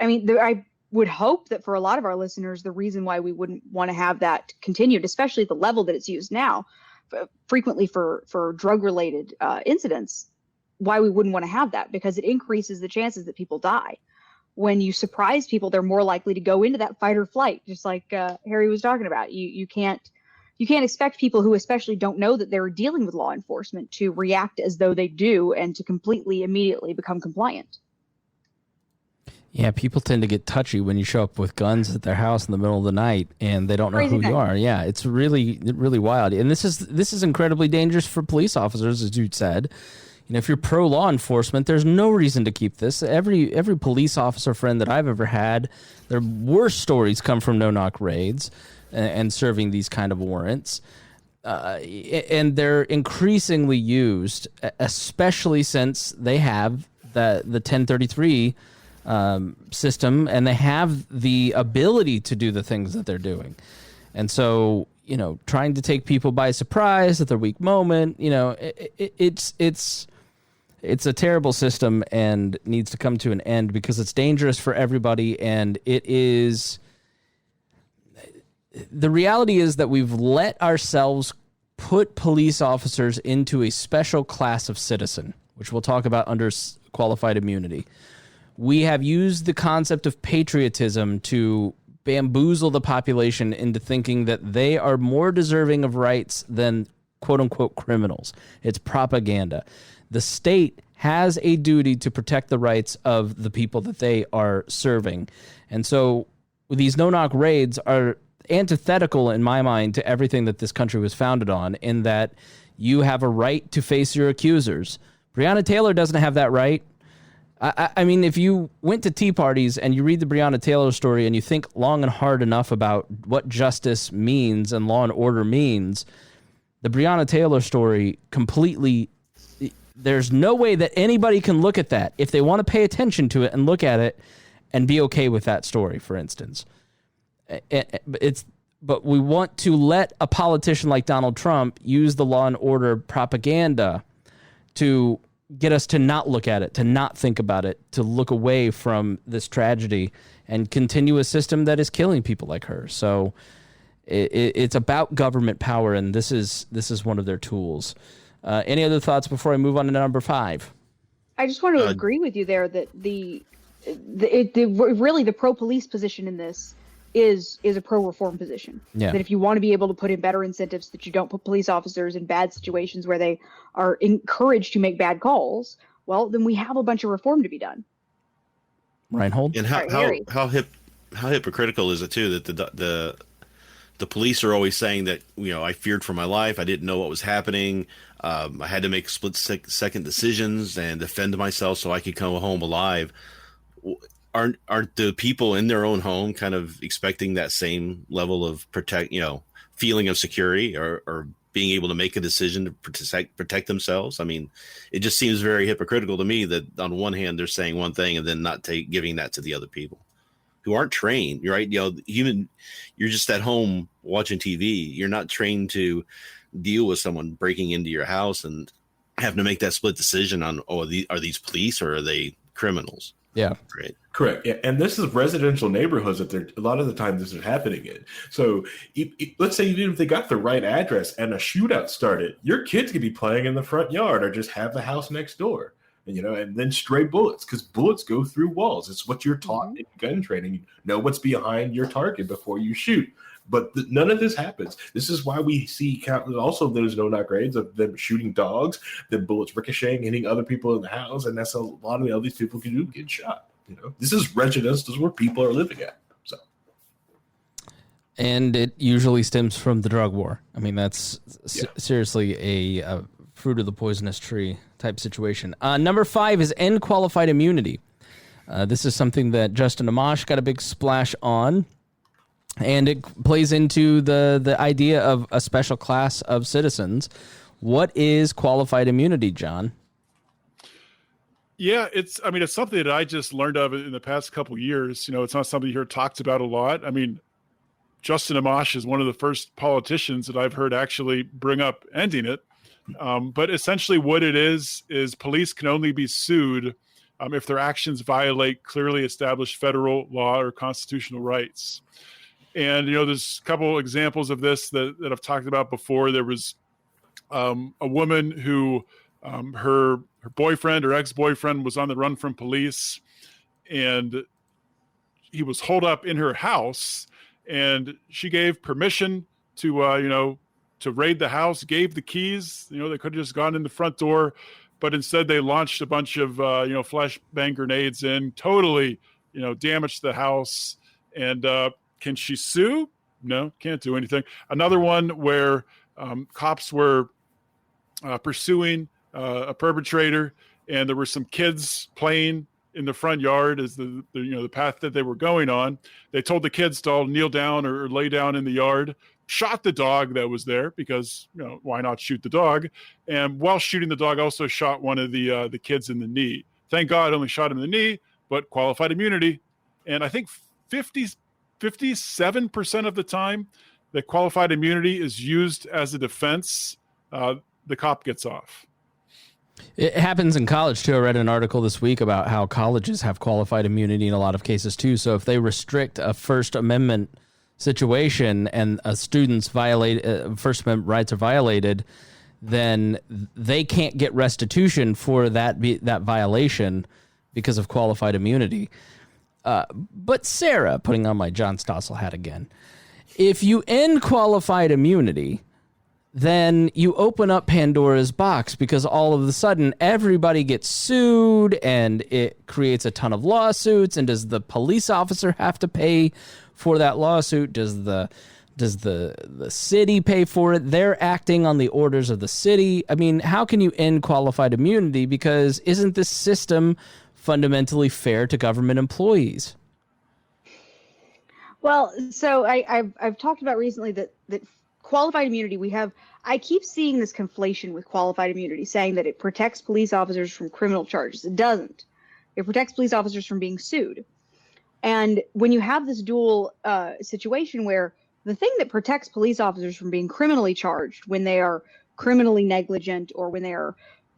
Speaker 7: I mean, I would hope that for a lot of our listeners, the reason why we wouldn't want to have that continued, especially at the level that it's used now, frequently for drug-related incidents, why we wouldn't want to have that, because it increases the chances that people die. When you surprise people, they're more likely to go into that fight or flight, just like Harry was talking about. You can't expect people who especially don't know that they're dealing with law enforcement to react as though they do and to completely immediately become compliant.
Speaker 1: Yeah, people tend to get touchy when you show up with guns at their house in the middle of the night and they don't know
Speaker 7: Crazy
Speaker 1: who
Speaker 7: thing.
Speaker 1: you are. Yeah, it's really, really wild. And this is incredibly dangerous for police officers, as you said. If you're pro law enforcement, there's no reason to keep this. Every police officer friend that I've ever had, their worst stories come from no-knock raids and serving these kind of warrants. And they're increasingly used, especially since they have the 1033 system, and they have the ability to do the things that they're doing. And so, trying to take people by surprise at their weak moment, it's a terrible system and needs to come to an end, because it's dangerous for everybody. And the reality is that we've let ourselves put police officers into a special class of citizen, which we'll talk about under qualified immunity. We have used the concept of patriotism to bamboozle the population into thinking that they are more deserving of rights than quote unquote criminals. It's propaganda. The state has a duty to protect the rights of the people that they are serving. And so these no-knock raids are antithetical in my mind to everything that this country was founded on, in that you have a right to face your accusers. Breonna Taylor doesn't have that right. I mean, if you went to tea parties and you read the Breonna Taylor story and you think long and hard enough about what justice means and law and order means, the Breonna Taylor story completely... There's no way that anybody can look at that if they want to pay attention to it and look at it and be okay with that story, for instance. But we want to let a politician like Donald Trump use the law and order propaganda to get us to not look at it, to not think about it, to look away from this tragedy and continue a system that is killing people like her. So it's about government power, and this is one of their tools. Any other thoughts before I move on to number 5?
Speaker 7: I just want to agree with you there that really the pro-police position in this is a pro-reform position.
Speaker 1: Yeah.
Speaker 7: That if you want to be able to put in better incentives, that you don't put police officers in bad situations where they are encouraged to make bad calls, well, then we have a bunch of reform to be done.
Speaker 1: Rhinehold?
Speaker 6: And how hypocritical is it too that the police are always saying that, I feared for my life. I didn't know what was happening. I had to make split-second decisions and defend myself so I could come home alive. Aren't the people in their own home kind of expecting that same level of feeling of security, or being able to make a decision to protect themselves. I mean, it just seems very hypocritical to me that on one hand they're saying one thing and then not giving that to the other people who aren't trained. You're right. You're just at home watching TV. You're not trained to deal with someone breaking into your house and having to make that split decision on, are these police or are they criminals?
Speaker 1: Yeah.
Speaker 6: Right.
Speaker 5: Correct. Yeah. And this is residential neighborhoods that a lot of the time this is happening in. So let's say even if they got the right address and a shootout started, your kids could be playing in the front yard or just have the house next door. And, and then stray bullets, because bullets go through walls. It's what you're taught in gun training. You know what's behind your target before you shoot. But none of this happens. This is why we see also there's no knock raids of them shooting dogs, the bullets ricocheting, hitting other people in the house, and that's a lot of all these people can do, get shot. This is residence. This is where people are living at. So,
Speaker 1: and it usually stems from the drug war. I mean, that's seriously a fruit of the poisonous tree type situation. Number 5 is end qualified immunity. This is something that Justin Amash got a big splash on. And it plays into the idea of a special class of citizens. What is qualified immunity, John?
Speaker 8: Yeah, it's something that I just learned of in the past couple of years. It's not something you hear talked about a lot. I mean, Justin Amash is one of the first politicians that I've heard actually bring up ending it. But essentially what it is police can only be sued if their actions violate clearly established federal law or constitutional rights. And, there's a couple examples of this that I've talked about before. There was a woman who her boyfriend or ex-boyfriend was on the run from police, and he was holed up in her house, and she gave permission to raid the house, gave the keys. They could have just gone in the front door, but instead they launched a bunch of, flashbang grenades in, totally, damaged the house. And, can she sue? No, can't do anything. Another one where cops were pursuing a perpetrator, and there were some kids playing in the front yard as the path that they were going on. They told the kids to all kneel down or lay down in the yard, shot the dog that was there because, why not shoot the dog? And while shooting the dog, also shot one of the kids in the knee. Thank God only shot him in the knee, but qualified immunity. And I think 57% of the time that qualified immunity is used as a defense, the cop gets off.
Speaker 1: It happens in college too. I read an article this week about how colleges have qualified immunity in a lot of cases too. So if they restrict a First Amendment situation and a student's First Amendment rights are violated, then they can't get restitution for that violation because of qualified immunity. But Sarah, putting on my John Stossel hat again, if you end qualified immunity, then you open up Pandora's box, because all of a sudden everybody gets sued and it creates a ton of lawsuits. And does the police officer have to pay for that lawsuit? Does the city pay for it? They're acting on the orders of the city. I mean, how can you end qualified immunity? Because isn't this system fundamentally fair to government employees?
Speaker 7: Well, so I've talked about recently that qualified immunity, I keep seeing this conflation with qualified immunity, saying that it protects police officers from criminal charges. It doesn't. It protects police officers from being sued. And when you have this dual situation where the thing that protects police officers from being criminally charged when they are criminally negligent or when they are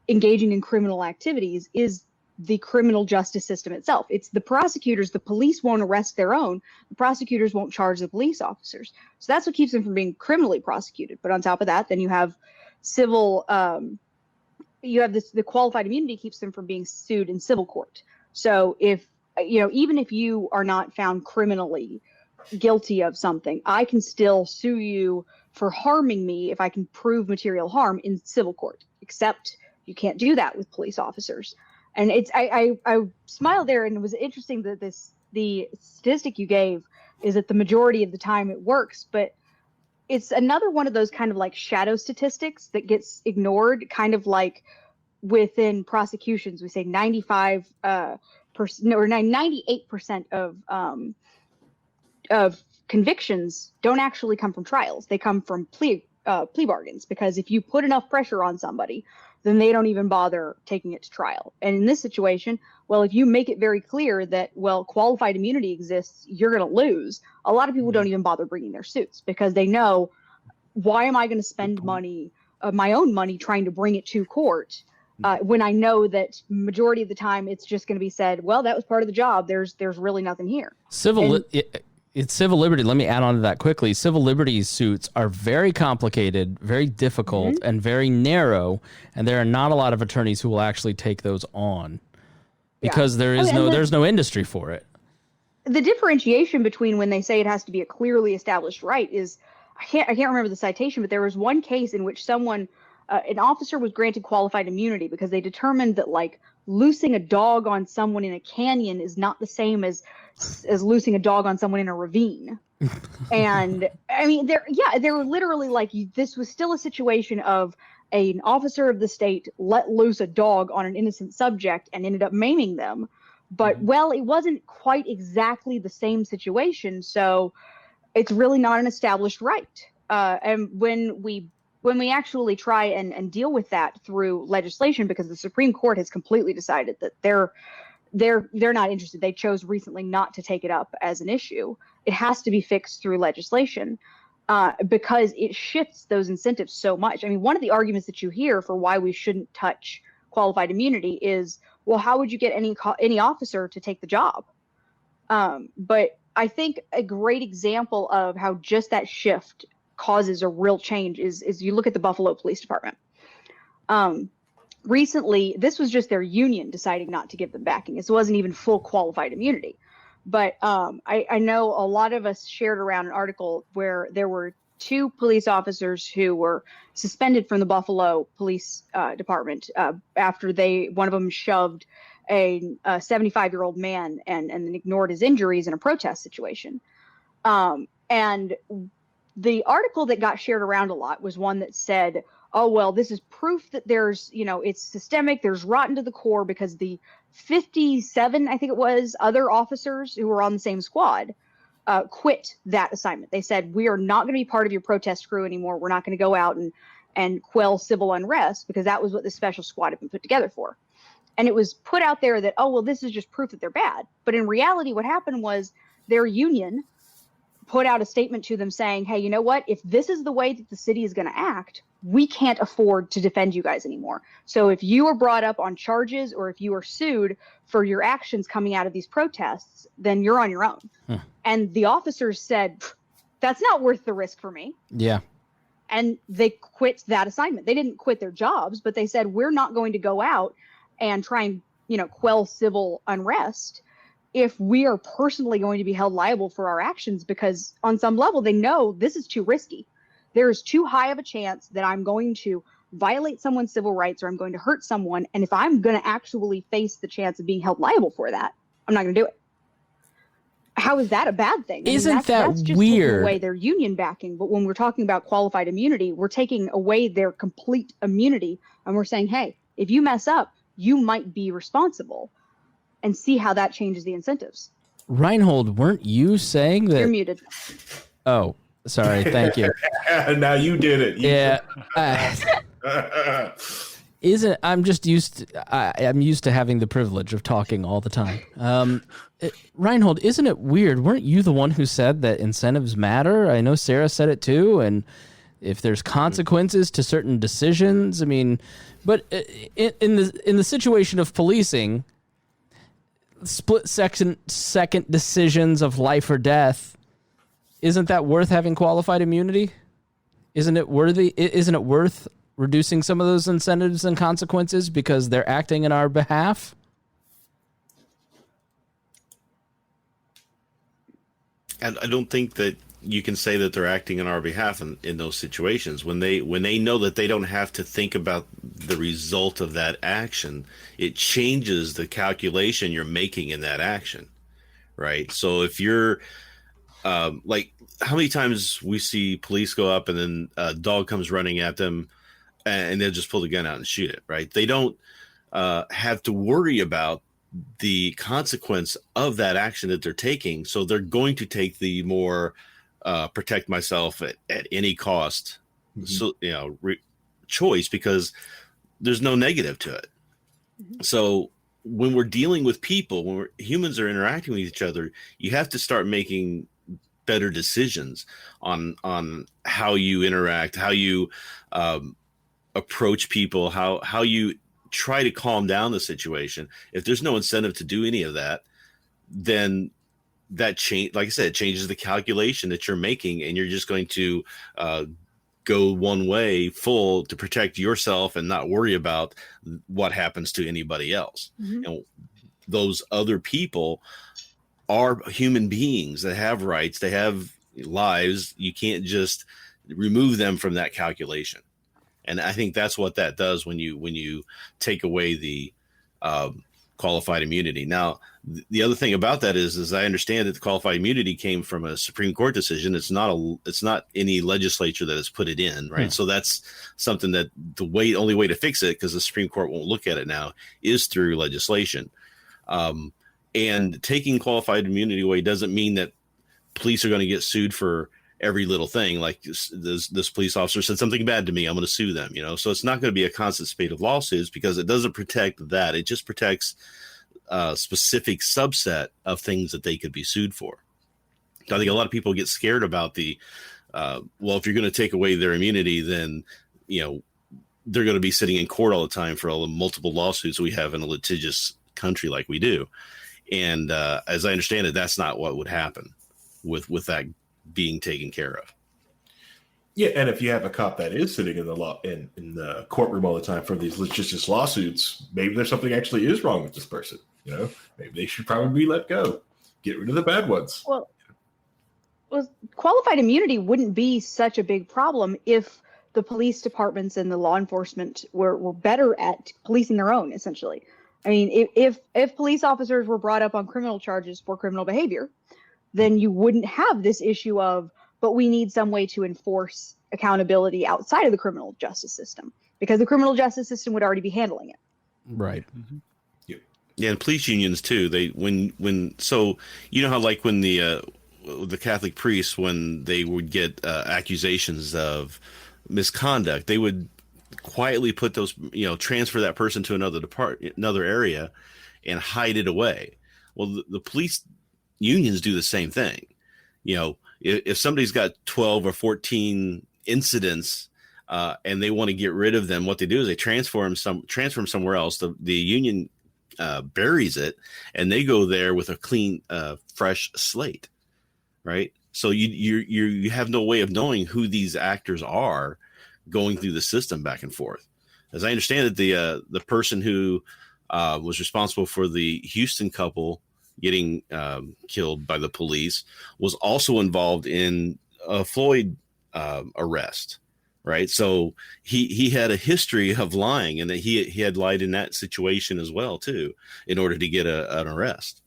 Speaker 7: engaging in criminal activities is the criminal justice system itself. It's the prosecutors. The police won't arrest their own. The prosecutors won't charge the police officers. So that's what keeps them from being criminally prosecuted. But on top of that, then you have civil, the qualified immunity keeps them from being sued in civil court. So if, even if you are not found criminally guilty of something, I can still sue you for harming me if I can prove material harm in civil court, except you can't do that with police officers. And I smiled there, and it was interesting that the statistic you gave is that the majority of the time it works, but it's another one of those kind of like shadow statistics that gets ignored, kind of like within prosecutions, we say 95% or 98% of convictions don't actually come from trials. They come from plea plea bargains, because if you put enough pressure on somebody, then they don't even bother taking it to trial. And in this situation, well, if you make it very clear that, well, qualified immunity exists, you're going to lose. A lot of people don't even bother bringing their suits because they know, why am I going to spend money, my own money, trying to bring it to court when I know that majority of the time it's just going to be said, well, that was part of the job. There's really nothing here.
Speaker 1: It's civil liberty. Let me add on to that quickly. Civil liberties suits are very complicated, very difficult, and very narrow, and there are not a lot of attorneys who will actually take those on because there's no industry for it.
Speaker 7: The differentiation between when they say it has to be a clearly established right is, I can't remember the citation, but there was one case in which an officer was granted qualified immunity because they determined that, like, loosing a dog on someone in a canyon is not the same as loosing a dog on someone in a ravine. And I mean, they were literally like, this was still a situation of an officer of the state let loose a dog on an innocent subject and ended up maiming them. But, well, it wasn't quite exactly the same situation. So it's really not an established right. And when we actually try and deal with that through legislation, because the Supreme Court has completely decided that they're not interested. They chose recently not to take it up as an issue. It has to be fixed through legislation because it shifts those incentives so much. I mean, one of the arguments that you hear for why we shouldn't touch qualified immunity is, well, how would you get any officer to take the job? But I think a great example of how just that shift causes a real change is you look at the Buffalo Police Department. Recently, this was just their union deciding not to give them backing. This wasn't even full qualified immunity. But I know a lot of us shared around an article where there were 2 police officers who were suspended from the Buffalo Police Department after one of them shoved a 75-year-old man and then ignored his injuries in a protest situation. And the article that got shared around a lot was one that said, oh, well, this is proof that there's, it's systemic, there's rotten to the core, because the 57, I think it was, other officers who were on the same squad quit that assignment. They said, we are not going to be part of your protest crew anymore. We're not going to go out and quell civil unrest, because that was what the special squad had been put together for. And it was put out there that, oh, well, this is just proof that they're bad. But in reality, what happened was their union put out a statement to them saying, hey, you know what? If this is the way that the city is going to act, we can't afford to defend you guys anymore. So if you are brought up on charges or if you are sued for your actions coming out of these protests, then you're on your own. And the officers said, that's not worth the risk for me.
Speaker 1: Yeah.
Speaker 7: And they quit that assignment. They didn't quit their jobs, but they said, we're not going to go out and try and, quell civil unrest if we are personally going to be held liable for our actions, because on some level they know this is too risky. There is too high of a chance that I'm going to violate someone's civil rights or I'm going to hurt someone. And if I'm going to actually face the chance of being held liable for that, I'm not going to do it. How is that a bad thing?
Speaker 1: Isn't
Speaker 7: that's just
Speaker 1: weird?
Speaker 7: Taking away their union backing. But when we're talking about qualified immunity, we're taking away their complete immunity. And we're saying, hey, if you mess up, you might be responsible, and see how that changes the incentives.
Speaker 1: Rhinehold, weren't you saying that?
Speaker 7: You're muted.
Speaker 1: Oh, sorry. Thank you.
Speaker 5: Now you did it.
Speaker 1: Yeah. I'm just used to having the privilege of talking all the time. Rhinehold, isn't it weird? Weren't you the one who said that incentives matter? I know Sarah said it too. And if there's consequences to certain decisions, I mean, but in the situation of policing, split second decisions of life or death, isn't that worth having qualified immunity? Isn't it worth reducing some of those incentives and consequences because they're acting in our behalf?
Speaker 6: And I don't think that you can say that they're acting on our behalf in those situations when they know that they don't have to think about the result of that action. It changes the calculation you're making in that action, right? So if you're like, how many times we see police go up and then a dog comes running at them and they'll just pull the gun out and shoot it, right? They don't have to worry about the consequence of that action that they're taking. So they're going to take the more protect myself at any cost choice because there's no negative to it. So when we're dealing with people, when humans are interacting with each other, you have to start making better decisions on how you interact, how you approach people, how you try to calm down the situation. If there's no incentive to do any of that, then that change, like I said, it changes the calculation that you're making, and you're just going to go one way full to protect yourself and not worry about what happens to anybody else. And those other people are human beings that have rights, they have lives. You can't just remove them from that calculation. And I think that's what that does when you take away the qualified immunity. Now, the other thing about that is I understand that the qualified immunity came from a Supreme Court decision. It's not any legislature that has put it in, right? So that's something that the only way to fix it, because the Supreme Court won't look at it now, is through legislation. And taking qualified immunity away doesn't mean that police are going to get sued for every little thing. Like this police officer said something bad to me, I'm going to sue them, So it's not going to be a constant spate of lawsuits, because it doesn't protect that. It just protects a specific subset of things that they could be sued for. I think a lot of people get scared about if you're going to take away their immunity, then, they're going to be sitting in court all the time for all the multiple lawsuits we have in a litigious country like we do. And as I understand it, that's not what would happen with that being taken care of.
Speaker 5: Yeah, and if you have a cop that is sitting in the courtroom all the time for these litigious lawsuits, maybe there's something actually is wrong with this person. Maybe they should probably be let go. Get rid of the bad ones.
Speaker 7: Well, qualified immunity wouldn't be such a big problem if the police departments and the law enforcement were better at policing their own, essentially. I mean, if police officers were brought up on criminal charges for criminal behavior, then you wouldn't have this issue of, but we need some way to enforce accountability outside of the criminal justice system, because the criminal justice system would already be handling it.
Speaker 1: Right.
Speaker 6: Yeah, and police unions too. So how like when the Catholic priests, when they would get accusations of misconduct, they would quietly put those, transfer that person to another area and hide it away. Well, the police unions do the same thing. If somebody's got 12 or 14 incidents and they want to get rid of them, what they do is they transfer them somewhere else. The union buries it, and they go there with a clean, fresh slate, right? So you have no way of knowing who these actors are going through the system back and forth. As I understand it, the person who was responsible for the Houston couple getting killed by the police was also involved in a Floyd arrest, right? So he had a history of lying, and that he had lied in that situation as well too, in order to get an arrest.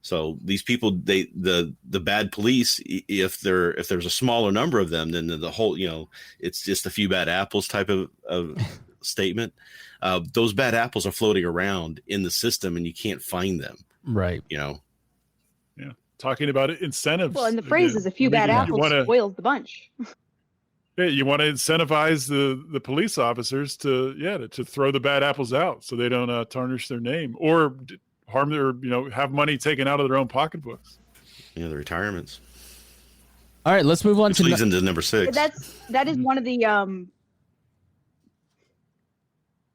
Speaker 6: So these people, the bad police, if there's a smaller number of them, then the whole, it's just a few bad apples type of statement. Those bad apples are floating around in the system, and you can't find them. Right.
Speaker 8: Yeah. Talking about incentives.
Speaker 7: Well, and the phrase is a few bad apples spoils the bunch.
Speaker 8: Yeah, you want to incentivize the police officers to throw the bad apples out so they don't tarnish their name or harm their, have money taken out of their own pocketbooks.
Speaker 6: Yeah, the retirements.
Speaker 1: All right, let's move on
Speaker 6: to leads into number 6.
Speaker 7: That is one of the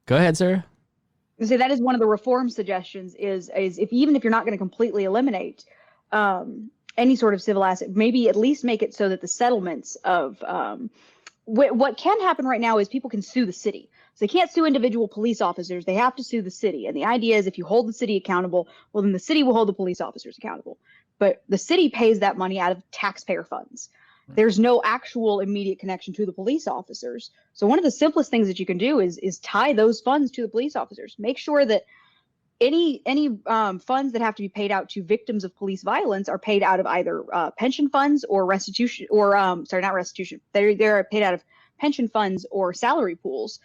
Speaker 1: Go ahead, Sarah.
Speaker 7: So that is one of the reform suggestions is if you're not going to completely eliminate any sort of civil asset, maybe at least make it so that the settlements of what can happen right now is people can sue the city. So they can't sue individual police officers. They have to sue the city. And the idea is if you hold the city accountable, well, then the city will hold the police officers accountable. But the city pays that money out of taxpayer funds. There's no actual immediate connection to the police officers. So one of the simplest things that you can do is tie those funds to the police officers. Make sure that any funds that have to be paid out to victims of police violence are paid out of either pension funds or restitution, or not restitution. They're paid out of pension funds or salary pools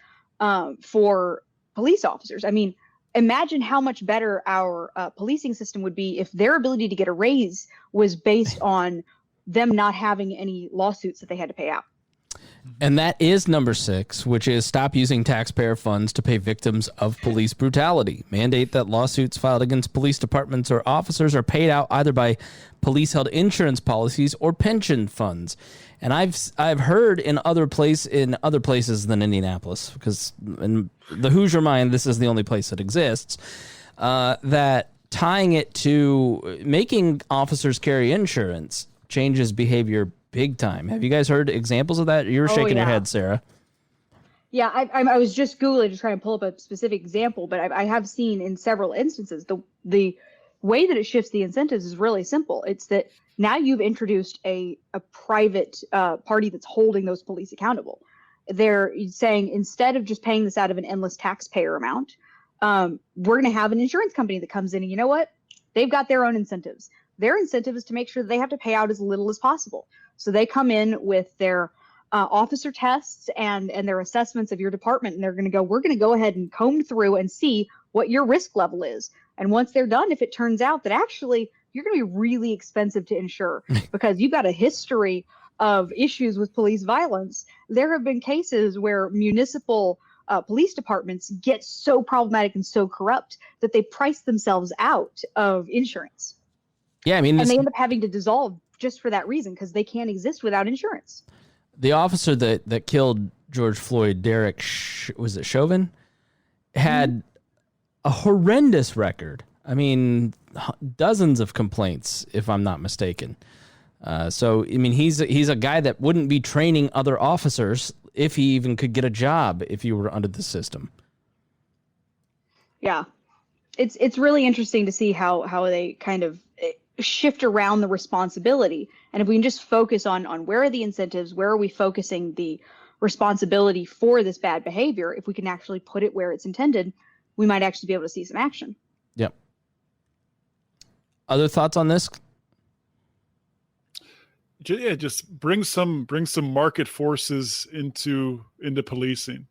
Speaker 7: for police officers. I mean, imagine how much better our policing system would be if their ability to get a raise was based on them not having any lawsuits that they had to pay out.
Speaker 1: And that is number 6, which is stop using taxpayer funds to pay victims of police brutality. Mandate that lawsuits filed against police departments or officers are paid out either by police-held insurance policies or pension funds. And I've heard in other places than Indianapolis, because in the Hoosier mind, this is the only place that exists, that tying it to making officers carry insurance changes behavior big time. Have you guys heard examples of that? You're shaking your head, Sarah.
Speaker 7: Yeah, I was just Googling to try and pull up a specific example, but I have seen in several instances the way that it shifts the incentives is really simple. It's that now you've introduced a private party that's holding those police accountable. They're saying instead of just paying this out of an endless taxpayer amount, we're going to have an insurance company that comes in, and you know what? They've got their own incentives. Their incentive is to make sure that they have to pay out as little as possible. So they come in with their officer tests and their assessments of your department, and we're going to go ahead and comb through and see what your risk level is. And once they're done, if it turns out that actually you're going to be really expensive to insure because you've got a history of issues with police violence, there have been cases where municipal police departments get so problematic and so corrupt that they price themselves out of insurance.
Speaker 1: Yeah, I mean,
Speaker 7: and they end up having to dissolve just for that reason, because they can't exist without insurance.
Speaker 1: The officer that killed George Floyd, Derek, was it Chauvin, had a horrendous record. I mean, dozens of complaints, if I'm not mistaken. So, I mean, he's a guy that wouldn't be training other officers if he even could get a job if you were under the system.
Speaker 7: Yeah, it's really interesting to see how they kind of shift around the responsibility. And if we can just focus on where are the incentives, where are we focusing the responsibility for this bad behavior, if we can actually put it where it's intended, we might actually be able to see some action.
Speaker 1: Yep. Other thoughts on this?
Speaker 8: Yeah, just bring some market forces into policing.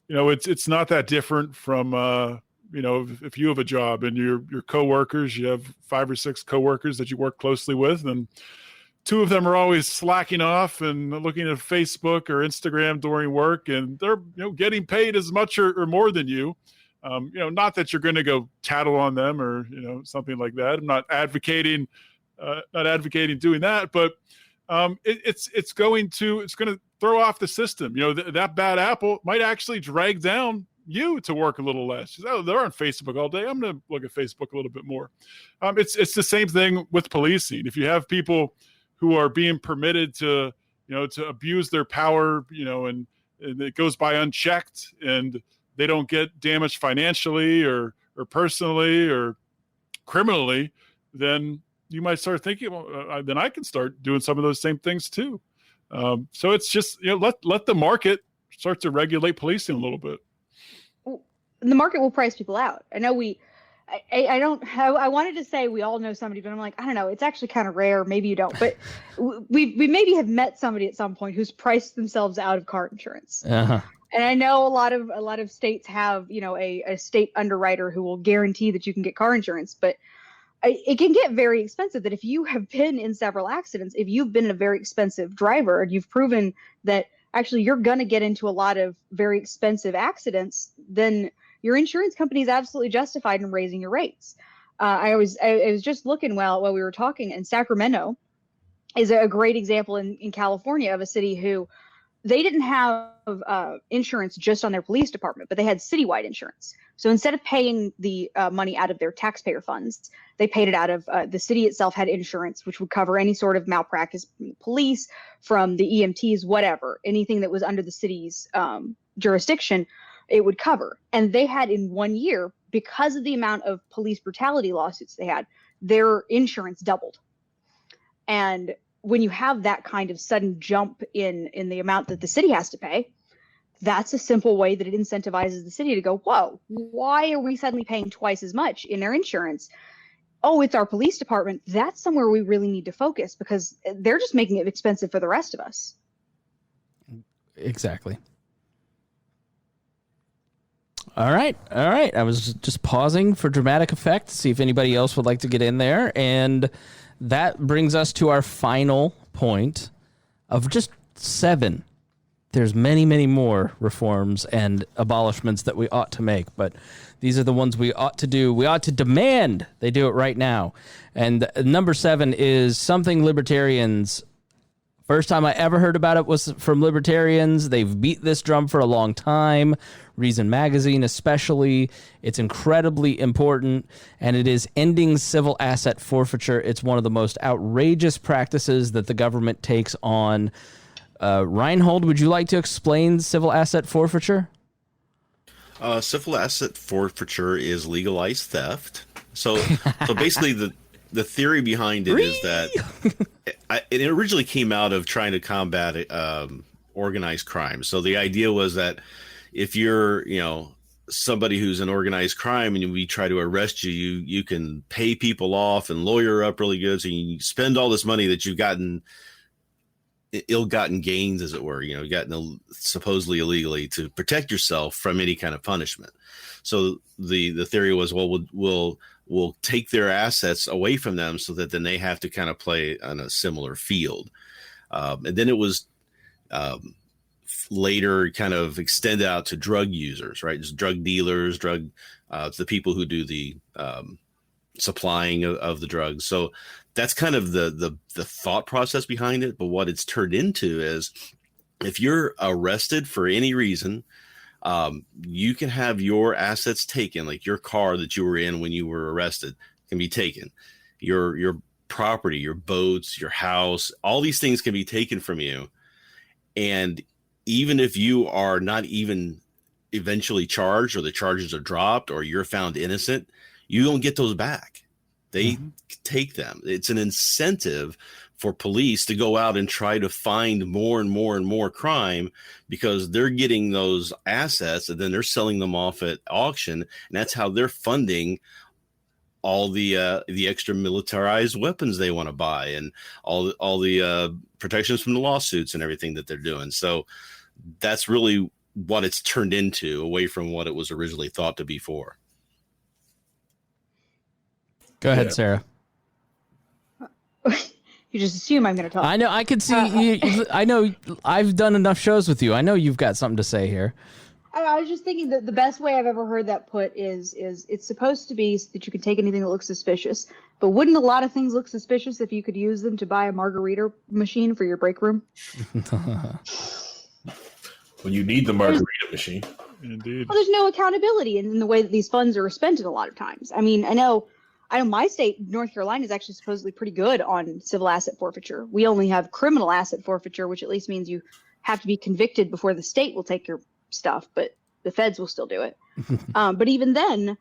Speaker 8: You know, it's not that different from you know, if you have a job and your coworkers, you have 5 or 6 coworkers that you work closely with, and 2 of them are always slacking off and looking at Facebook or Instagram during work, and they're, you know, getting paid as much or more than you. You know, not that you're going to go tattle on them or, you know, something like that. I'm not advocating doing that, but it's going to throw off the system. You know, that bad apple might actually drag down you to work a little less. Oh, they're on Facebook all day, I'm going to look at Facebook a little bit more. It's the same thing with policing. If you have people who are being permitted to, you know, to abuse their power, you know, and it goes by unchecked, and they don't get damaged financially or personally or criminally, then you might start thinking, well, then I can start doing some of those same things too. So it's just, you know, let the market start to regulate policing a little bit.
Speaker 7: The market will price people out. I know I wanted to say we all know somebody, but I'm like, I don't know. It's actually kind of rare. Maybe you don't, but we maybe have met somebody at some point who's priced themselves out of car insurance.
Speaker 1: Uh-huh.
Speaker 7: And I know a lot of states have, you know, a state underwriter who will guarantee that you can get car insurance, but it can get very expensive. That if you have been in several accidents, if you've been a very expensive driver, and you've proven that actually you're going to get into a lot of very expensive accidents, then your insurance company is absolutely justified in raising your rates. I was just looking while we were talking, and Sacramento is a great example in California of a city who they didn't have insurance just on their police department, but they had citywide insurance. So instead of paying the money out of their taxpayer funds, they paid it out of the city itself had insurance, which would cover any sort of malpractice from the police, from the EMTs, whatever, anything that was under the city's jurisdiction, it would cover. And they had in 1 year, because of the amount of police brutality lawsuits they had, their insurance doubled. And when you have that kind of sudden jump in the amount that the city has to pay, that's a simple way that it incentivizes the city to go, whoa, why are we suddenly paying twice as much in their insurance? Oh, it's our police department. That's somewhere we really need to focus, because they're just making it expensive for the rest of us.
Speaker 1: Exactly. All right. I was just pausing for dramatic effect to see if anybody else would like to get in there. And that brings us to our final point of just 7 there's many, many more reforms and abolishments that we ought to make, but these are the ones we ought to do. We ought to demand they do it right now. And number 7 is something libertarians, first time I ever heard about it was from libertarians. They've beat this drum for a long time. Reason Magazine especially. It's incredibly important, and it is ending civil asset forfeiture. It's one of the most outrageous practices that the government takes on. Rhinehold, would you like to explain civil asset forfeiture?
Speaker 6: Civil asset forfeiture is legalized theft. So basically the theory behind it is that it originally came out of trying to combat organized crime. So the idea was that if you're, somebody who's an organized crime and we try to arrest you, you can pay people off and lawyer up really good. So you spend all this money that you've gotten ill-gotten gains, as it were, gotten supposedly illegally to protect yourself from any kind of punishment. So the theory was, well, we'll take their assets away from them so that then they have to kind of play on a similar field. And then it was later kind of extended out to drug users, right? Just drug dealers, the people who do the supplying of the drugs. So that's kind of the thought process behind it. But what it's turned into is if you're arrested for any reason, you can have your assets taken, like your car that you were in when you were arrested can be taken. Your property, your boats, your house, all these things can be taken from you. And even if you are not even eventually charged or the charges are dropped or you're found innocent, you don't get those back. They take them. It's an incentive for police to go out and try to find more and more and more crime because they're getting those assets and then they're selling them off at auction. And that's how they're funding all the extra militarized weapons they want to buy and all the protections from the lawsuits and everything that they're doing. So that's really what it's turned into, away from what it was originally thought to be for.
Speaker 1: Go ahead, Sarah.
Speaker 7: You just assume I'm going to talk.
Speaker 1: I know. I could see you. I know. I've done enough shows with you. I know you've got something to say here.
Speaker 7: I was just thinking that the best way I've ever heard that put is it's supposed to be that you can take anything that looks suspicious. But wouldn't a lot of things look suspicious if you could use them to buy a margarita machine for your break room?
Speaker 5: Well, you need the margarita machine.
Speaker 8: Indeed.
Speaker 7: Well, there's no accountability in the way that these funds are spent a lot of times. I mean, I know my state, North Carolina, is actually supposedly pretty good on civil asset forfeiture. We only have criminal asset forfeiture, which at least means you have to be convicted before the state will take your stuff, but the feds will still do it. But even then,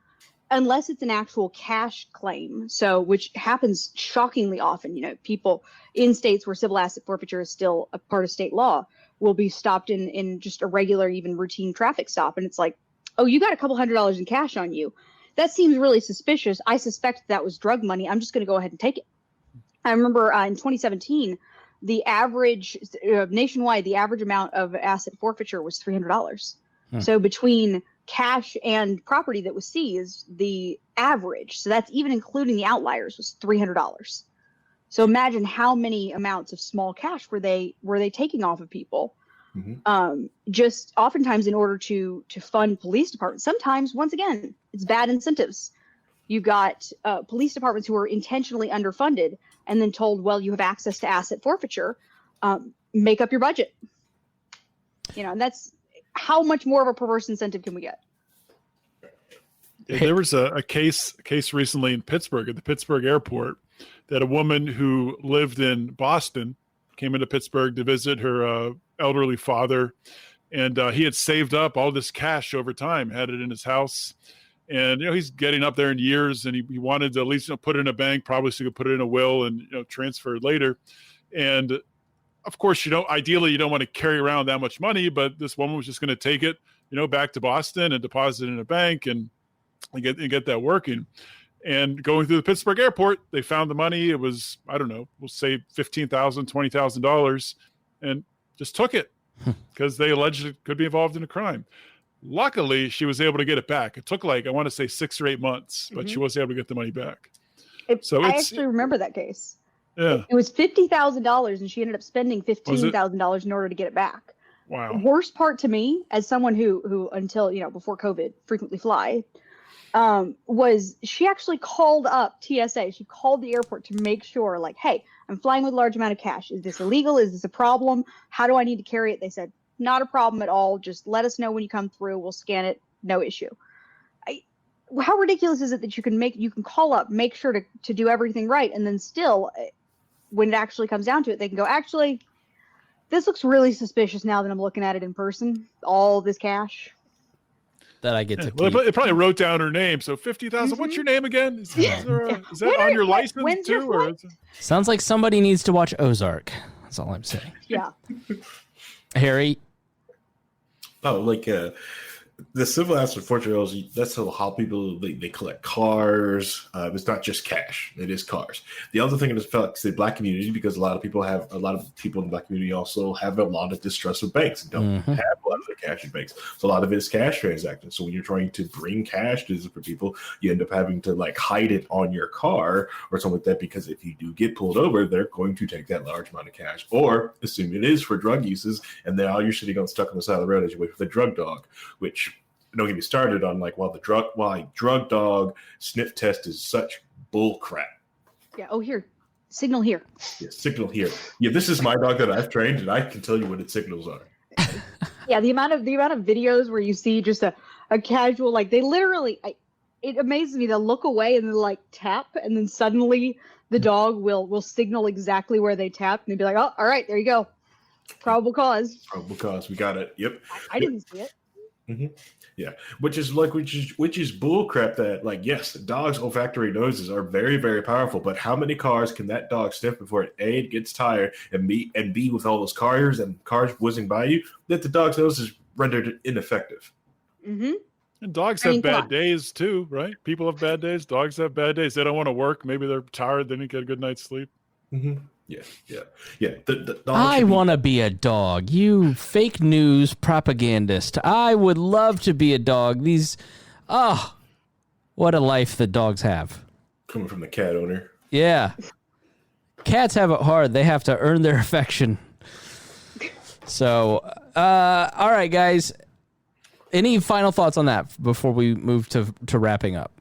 Speaker 7: unless it's an actual cash claim, so which happens shockingly often, people in states where civil asset forfeiture is still a part of state law will be stopped in just a regular, even routine traffic stop. And it's like, oh, you got a couple $100s in cash on you. That seems really suspicious. I suspect that was drug money. I'm just going to go ahead and take it. I remember in 2017, the average nationwide, the average amount of asset forfeiture was $300. So between cash and property that was seized, the average, so that's even including the outliers, was $300. So imagine how many amounts of small cash were they taking off of people? Just oftentimes in order to fund police departments. Sometimes, once again, it's bad incentives. You got police departments who are intentionally underfunded and then told, well, you have access to asset forfeiture, make up your budget. And that's how much more of a perverse incentive can we get?
Speaker 8: Yeah, there was a case recently in Pittsburgh, at the Pittsburgh airport, that a woman who lived in Boston came into Pittsburgh to visit her elderly father, and he had saved up all this cash over time, had it in his house. And, he's getting up there in years, and he wanted to at least put it in a bank, probably so he could put it in a will and, transfer it later. And of course, ideally you don't want to carry around that much money, but this woman was just going to take it, back to Boston and deposit it in a bank and get that working. And going through the Pittsburgh airport, they found the money. It was, I don't know, we'll say $15,000, $20,000, and just took it because they alleged it could be involved in a crime. Luckily, she was able to get it back. It took I want to say 6 or 8 months, but she was able to get the money back.
Speaker 7: I actually remember that case.
Speaker 8: Yeah.
Speaker 7: It was $50,000 and she ended up spending $15,000 in order to get it back.
Speaker 8: Wow.
Speaker 7: Worst part to me, as someone who until, before COVID frequently fly, was she actually called up TSA. She called the airport to make sure, like, hey, I'm flying with a large amount of cash. Is this illegal? Is this a problem? How do I need to carry it? They said, not a problem at all. Just let us know when you come through. We'll scan it. No issue. How ridiculous is it that you can call up, make sure to do everything right, and then still, when it actually comes down to it, they can go, actually, this looks really suspicious now that I'm looking at it in person. All this cash
Speaker 1: that I get to keep.
Speaker 8: Well, it probably wrote down her name. So 50,000. What's your name again? Is that on your license too? Or
Speaker 1: sounds like somebody needs to watch Ozark. That's all I'm saying.
Speaker 7: Yeah.
Speaker 1: Harry.
Speaker 5: Oh, like the civil asset fortune, that's how people they collect cars. It's not just cash; it is cars. The other thing is the black community, because a lot of people in the black community also have a lot of distrust with banks and don't have a lot of their cash in banks. So a lot of it is cash transactions. So when you're trying to bring cash to different people, you end up having to like hide it on your car or something like that, because if you do get pulled over, they're going to take that large amount of cash, or assume it is for drug uses, and now you're sitting stuck on the side of the road as you wait for the drug dog, which don't get me started on like why drug dog sniff test is such bull crap.
Speaker 7: Yeah. Oh, here, signal here.
Speaker 5: Yeah, signal here. Yeah, this is my dog that I've trained, and I can tell you what its signals are.
Speaker 7: Yeah, the amount of videos where you see just a casual, like, they literally, it amazes me. They'll look away and they'll like tap, and then suddenly the dog will signal exactly where they tapped, and they'd be like, oh, all right, there you go. Probable cause.
Speaker 5: Probable cause. We got it. Yep.
Speaker 7: I didn't see it.
Speaker 5: Mm-hmm. Yeah, which is bullcrap. That, like, yes, dogs' olfactory noses are very, very powerful, but how many cars can that dog sniff before it gets tired, and B, with all those cars whizzing by you, that the dog's nose is rendered ineffective.
Speaker 7: Mm-hmm.
Speaker 8: And dogs have bad days too, right? People have bad days. Dogs have bad days. They don't want to work. Maybe they're tired. They didn't get a good night's sleep.
Speaker 5: Mm-hmm. Yeah.
Speaker 1: I want to be a dog. You fake news propagandist. I would love to be a dog. What a life that dogs have.
Speaker 5: Coming from the cat owner.
Speaker 1: Yeah. Cats have it hard. They have to earn their affection. So, all right, guys. Any final thoughts on that before we move to wrapping up?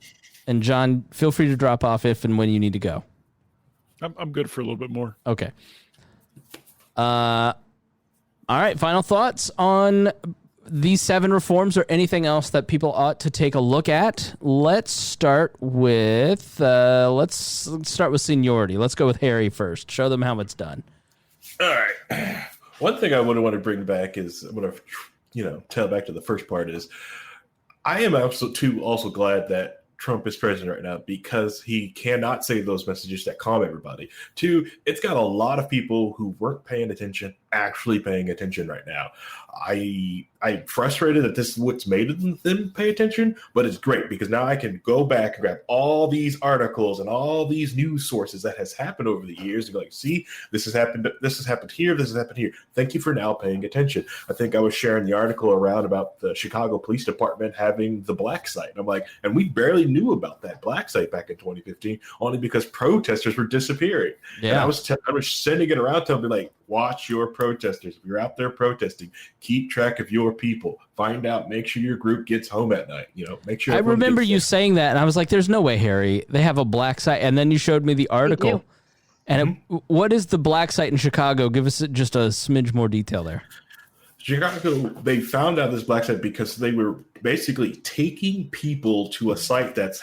Speaker 1: And John, feel free to drop off if and when you need to go.
Speaker 8: I'm good for a little bit more.
Speaker 1: Okay. All right. Final thoughts on these 7 reforms, or anything else that people ought to take a look at. Let's start with seniority. Let's go with Harry first. Show them how it's done.
Speaker 5: All right. One thing I would want to bring back is, I'm going to tell back to the first part, is I am also glad that Trump is president right now, because he cannot say those messages that calm everybody. 2, it's got a lot of people who weren't paying attention actually paying attention right now. I'm frustrated that this is what's made them pay attention, but it's great because now I can go back and grab all these articles and all these news sources that has happened over the years and go like, see, this has happened here, this has happened here. Thank you for now paying attention. I think I was sharing the article around about the Chicago Police Department having the black site. And I'm like, and we barely knew about that black site back in 2015, only because protesters were disappearing. Yeah. And I was sending it around to them, like, watch your protesters. If you're out there protesting, keep track of your people. Find out, make sure your group gets home at night. Make sure.
Speaker 1: I remember you saying that, and I was like, there's no way, Harry. They have a black site. And then you showed me the article. And what is the black site in Chicago? Give us just a smidge more detail there.
Speaker 5: Chicago, they found out this black site because they were basically taking people to a site that's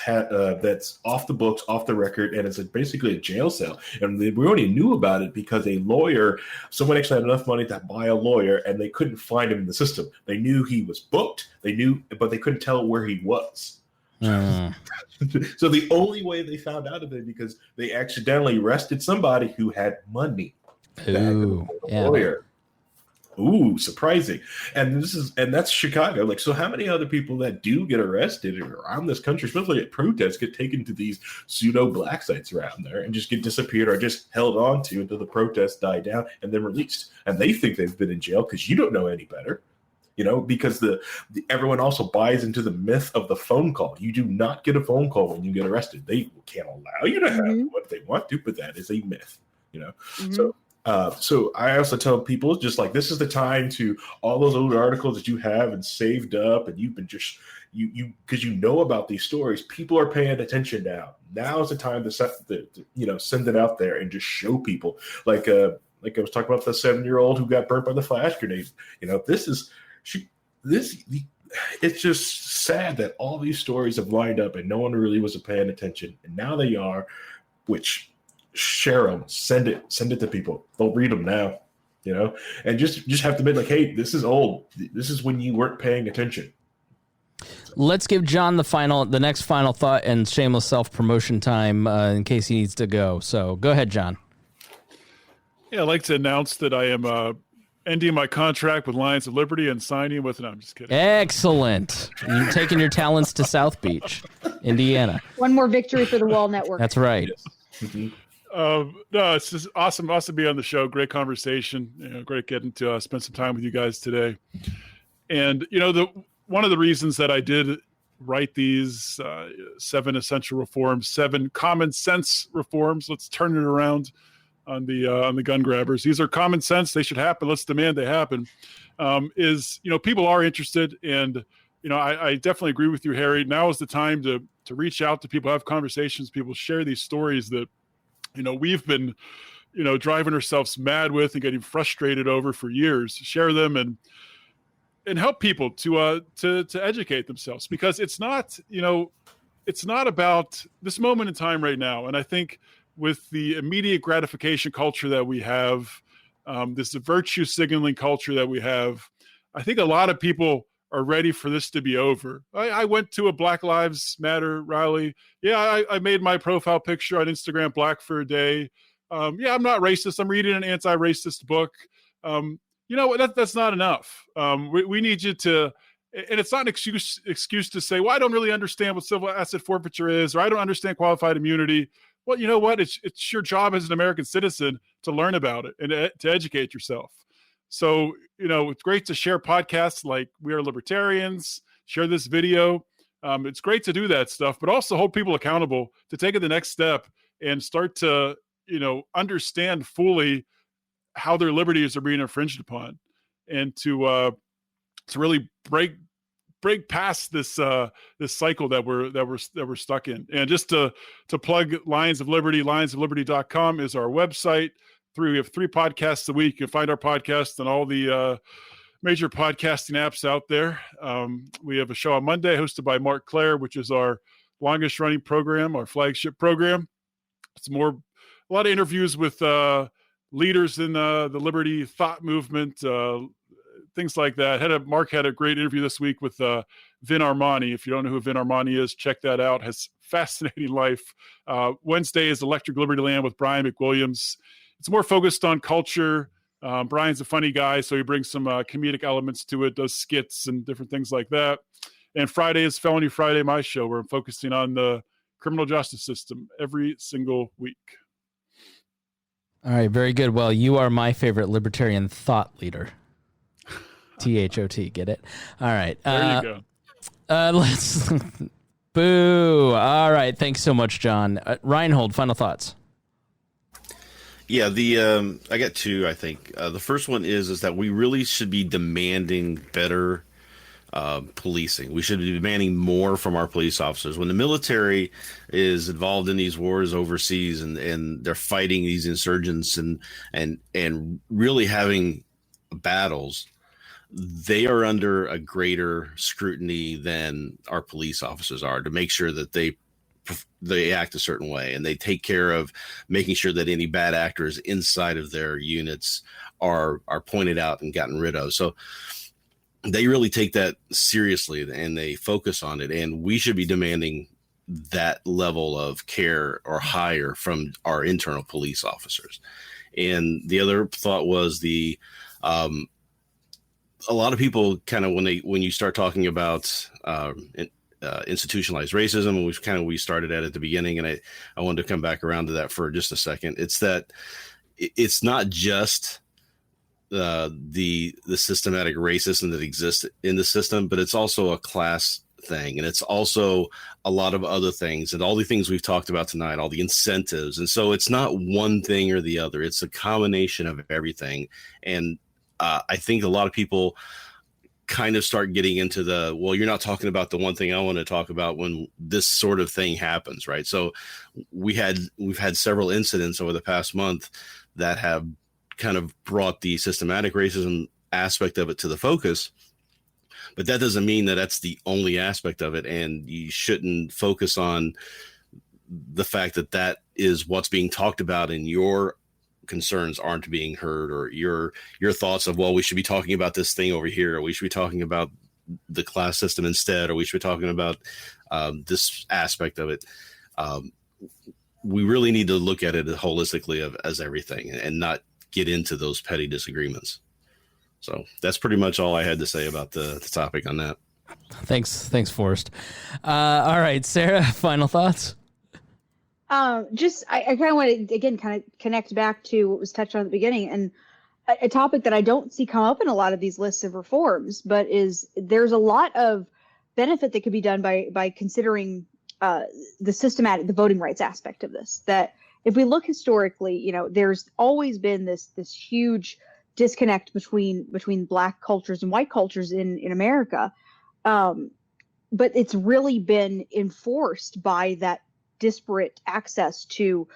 Speaker 5: off the books, off the record, and it's basically a jail cell. And we only knew about it because someone actually had enough money to buy a lawyer, and they couldn't find him in the system. They knew he was booked. But they couldn't tell where he was. So the only way they found out of it because they accidentally arrested somebody who had money.
Speaker 1: Ooh, yeah.
Speaker 5: Lawyer. Ooh, surprising. And that's Chicago. Like, so how many other people that do get arrested around this country, especially at protests, get taken to these pseudo black sites around there and just get disappeared or just held on to until the protests die down and then released? And they think they've been in jail because you don't know any better. Because everyone also buys into the myth of the phone call. You do not get a phone call when you get arrested. They can't allow you to have what they want to, but that is a myth, So So I also tell people just like this is the time to all those old articles that you have and saved up and you've been just you because you know about these stories. People are paying attention now. Now is the time to send it out there and just show people. Like I was talking about the 7-year-old who got burnt by the flash grenade. It's just sad that all these stories have lined up and no one really was paying attention, and now they are. Which share them, send it to people. They'll read them now, and just have to admit like, hey, this is old. This is when you weren't paying attention.
Speaker 1: Let's give John the next final thought and shameless self-promotion time in case he needs to go. So go ahead, John.
Speaker 8: Yeah, I'd like to announce that I am ending my contract with Lions of Liberty and signing with I'm just kidding.
Speaker 1: Excellent. You're taking your talents to South Beach, Indiana.
Speaker 7: One more victory for the Wall Network.
Speaker 1: That's right.
Speaker 5: Mm-hmm.
Speaker 8: No, it's just awesome to be on the show. Great conversation. Great getting to spend some time with you guys today. And one of the reasons that I did write these 7 essential reforms, 7 common sense reforms. Let's turn it around on the gun grabbers. These are common sense. They should happen. Let's demand they happen. People are interested, and I definitely agree with you, Harry. Now is the time to reach out to people, have conversations, people share these stories that we've been driving ourselves mad with and getting frustrated over for years. Share them and help people to educate themselves, because it's not about this moment in time right now. And I think with the immediate gratification culture that we have, this virtue signaling culture that we have, I think a lot of people are ready for this to be over. I went to a Black Lives Matter rally. Yeah, I made my profile picture on Instagram black for a day. I'm not racist. I'm reading an anti-racist book. That's not enough. We need you to, and it's not an excuse to say, well, I don't really understand what civil asset forfeiture is, or I don't understand qualified immunity. Well, you know what? It's your job as an American citizen to learn about it and to educate yourself. So, it's great to share podcasts like We Are Libertarians, share this video. It's great to do that stuff, but also hold people accountable to take it the next step and start to, understand fully how their liberties are being infringed upon, and to really break past this cycle that we're stuck in. And just to plug Lions of Liberty, lionsofliberty.com is our website. We have 3 podcasts a week. You can find our podcast on all the major podcasting apps out there. We have a show on Monday hosted by Mark Clare, which is our longest running program, our flagship program. It's a lot of interviews with leaders in the liberty thought movement, things like that. Mark had a great interview this week with Vin Armani. If you don't know who Vin Armani is, check that out. Has fascinating life. Wednesday is Electric Liberty Land with Brian McWilliams. It's more focused on culture. Brian's a funny guy, so he brings some comedic elements to it, does skits and different things like that. And Friday is Felony Friday, my show, where I'm focusing on the criminal justice system every single week.
Speaker 1: All right, very good. Well, you are my favorite libertarian thought leader. THOT, get it? All right.
Speaker 8: There you go.
Speaker 1: Let's boo. All right, thanks so much, John. Rhinehold, final thoughts.
Speaker 6: Yeah, I got 2, I think. The first one is that we really should be demanding better policing. We should be demanding more from our police officers. When the military is involved in these wars overseas and they're fighting these insurgents and really having battles, they are under a greater scrutiny than our police officers are, to make sure that they act a certain way, and they take care of making sure that any bad actors inside of their units are pointed out and gotten rid of. So they really take that seriously and they focus on it. And we should be demanding that level of care or higher from our internal police officers. And the other thought was a lot of people kind of, when you start talking about institutionalized racism, and we started at the beginning, and I wanted to come back around to that for just a second. It's that it's not just the systematic racism that exists in the system, but it's also a class thing, and it's also a lot of other things, and all the things we've talked about tonight, all the incentives. And so it's not one thing or the other, it's a combination of everything. And I think a lot of people kind of start getting into the, well, you're not talking about the one thing I want to talk about when this sort of thing happens, right? So we've had several incidents over the past month that have kind of brought the systematic racism aspect of it to the focus. But that doesn't mean that that's the only aspect of it, and you shouldn't focus on the fact that that is what's being talked about, and your concerns aren't being heard, or your thoughts of, well, we should be talking about this thing over here, or we should be talking about the class system instead, or we should be talking about this aspect of it. We really need to look at it holistically as everything, and not get into those petty disagreements. So that's pretty much all I had to say about the topic on that.
Speaker 1: Thanks, Forrest. All right, Sarah, final thoughts?
Speaker 7: I kind of want to, again, kind of connect back to what was touched on at the beginning, and a topic that I don't see come up in a lot of these lists of reforms, but there's a lot of benefit that could be done by considering the voting rights aspect of this. That if we look historically, there's always been this huge disconnect between Black cultures and white cultures in America, but it's really been enforced by that disparate access to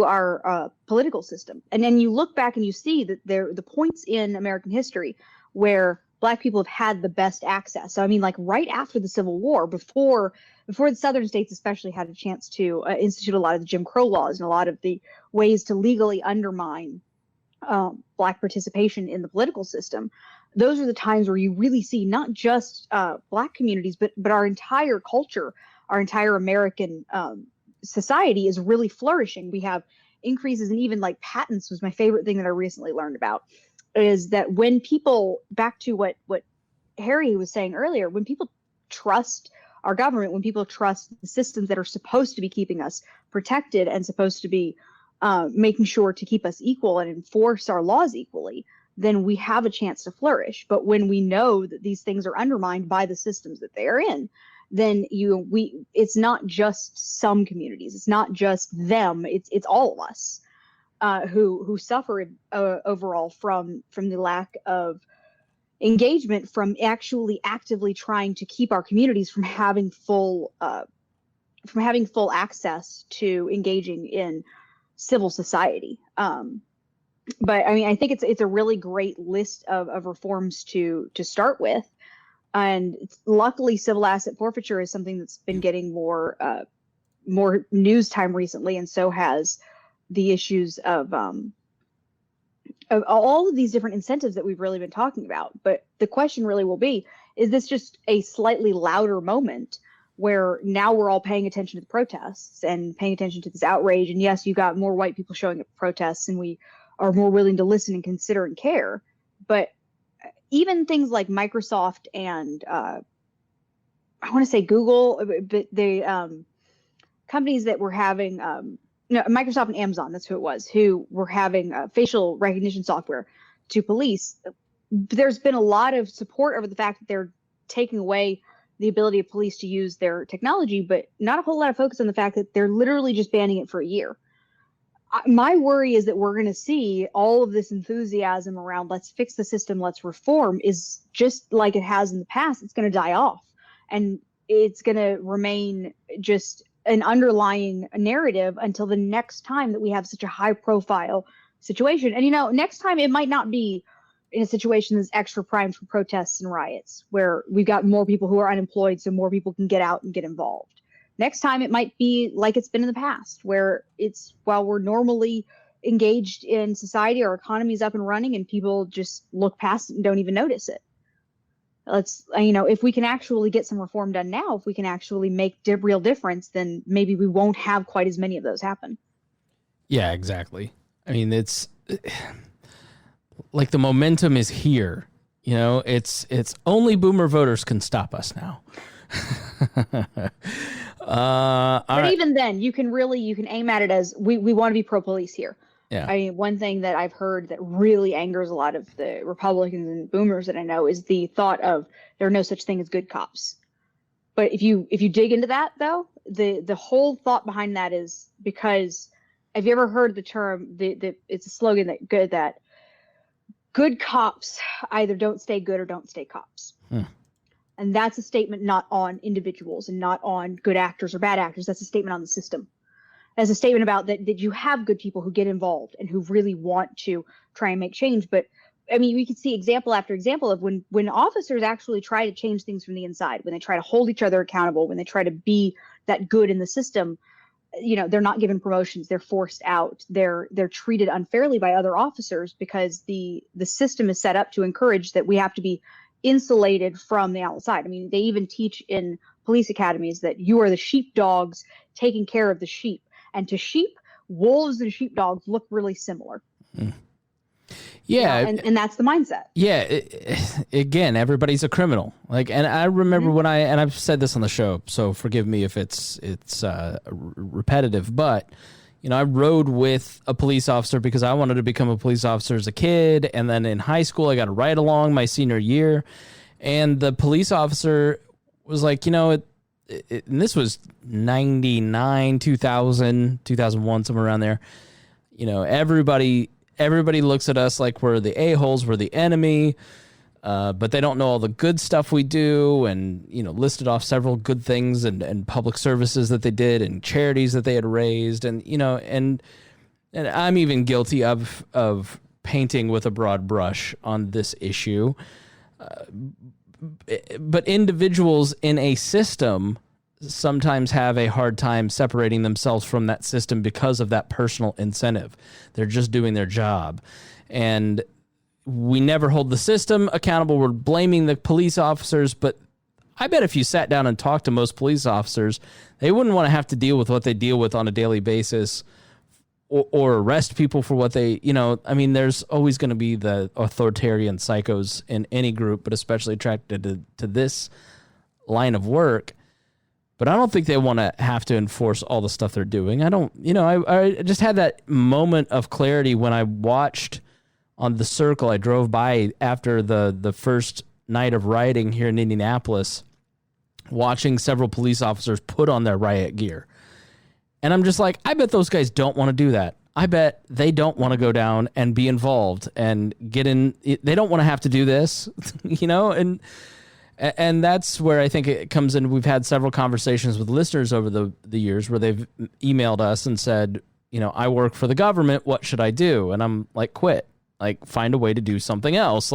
Speaker 7: our political system. And then you look back and you see that the points in American history where Black people have had the best access. So I mean, like right after the Civil War, before the Southern states especially had a chance to institute a lot of the Jim Crow laws and a lot of the ways to legally undermine Black participation in the political system. Those are the times where you really see not just Black communities, but our entire culture, our entire American society is really flourishing. We have increases in even like patents was my favorite thing that I recently learned about, is that when people, back to what Harry was saying earlier, when people trust our government, when people trust the systems that are supposed to be keeping us protected and supposed to be making sure to keep us equal and enforce our laws equally, then we have a chance to flourish. But when we know that these things are undermined by the systems that they are in, then it's not just some communities, it's not just them, it's all of us who suffer overall from the lack of engagement, from actually actively trying to keep our communities from having full access to engaging in civil society. But I mean, I think it's a really great list of reforms to start with. And luckily, civil asset forfeiture is something that's been getting more news time recently, and so has the issues of all of these different incentives that we've really been talking about. But the question really will be, is this just a slightly louder moment where now we're all paying attention to the protests and paying attention to this outrage? And yes, you got more white people showing up at protests, and we are more willing to listen and consider and care. But even things like Microsoft and I want to say Google, but the companies that were having Microsoft and Amazon, that's who it was, who were having facial recognition software to police. There's been a lot of support over the fact that they're taking away the ability of police to use their technology, but not a whole lot of focus on the fact that they're literally just banning it for a year. My worry is that we're going to see all of this enthusiasm around let's fix the system, let's reform, is just like it has in the past. It's going to die off, and it's going to remain just an underlying narrative until the next time that we have such a high profile situation. And, next time it might not be in a situation that's extra primed for protests and riots, where we've got more people who are unemployed, so more people can get out and get involved. Next time, it might be like it's been in the past, where while we're normally engaged in society, our economy is up and running, and people just look past it and don't even notice it. If we can actually get some reform done now, if we can actually make real difference, then maybe we won't have quite as many of those happen.
Speaker 1: Yeah, exactly. I mean, it's like the momentum is here. It's only boomer voters can stop us now.
Speaker 7: But even then, you can aim at it as we want to be pro-police here.
Speaker 1: Yeah.
Speaker 7: I mean, one thing that I've heard that really angers a lot of the Republicans and boomers that I know is the thought of there are no such thing as good cops. But if you dig into that, though, the whole thought behind that is because have you ever heard the term? It's a slogan that good cops either don't stay good or don't stay cops. And that's a statement not on individuals and not on good actors or bad actors. That's a statement on the system. As a statement about that you have good people who get involved and who really want to try and make change. But I mean, we can see example after example of when officers actually try to change things from the inside, when they try to hold each other accountable, when they try to be that good in the system, they're not given promotions, they're forced out, they're treated unfairly by other officers because the system is set up to encourage that we have to be insulated from the outside. I mean, they even teach in police academies that you are the sheepdogs taking care of the sheep. And to sheep, wolves and sheepdogs look really similar.
Speaker 1: Yeah.
Speaker 7: And that's the mindset.
Speaker 1: Yeah. Again, everybody's a criminal. And I remember when and I've said this on the show, so forgive me if it's repetitive, but I rode with a police officer because I wanted to become a police officer as a kid. And then in high school, I got a ride along my senior year. And the police officer was like, and this was 99, 2000, 2001, somewhere around there. Everybody looks at us like we're the a-holes, we're the enemy, but they don't know all the good stuff we do, and listed off several good things and public services that they did and charities that they had raised, and and I'm even guilty of painting with a broad brush on this issue. But individuals in a system sometimes have a hard time separating themselves from that system because of that personal incentive. They're just doing their job. And we never hold the system accountable. We're blaming the police officers, but I bet if you sat down and talked to most police officers, they wouldn't want to have to deal with what they deal with on a daily basis or arrest people for what they, there's always going to be the authoritarian psychos in any group, but especially attracted to this line of work. But I don't think they want to have to enforce all the stuff they're doing. I don't, I just had that moment of clarity when I watched on the Circle. I drove by after the first night of rioting here in Indianapolis, watching several police officers put on their riot gear. And I'm just like, I bet those guys don't want to do that. I bet they don't want to go down and be involved and get in. They don't want to have to do this, and that's where I think it comes in. We've had several conversations with listeners over the years where they've emailed us and said, I work for the government. What should I do? And I'm like, quit. Find a way to do something else.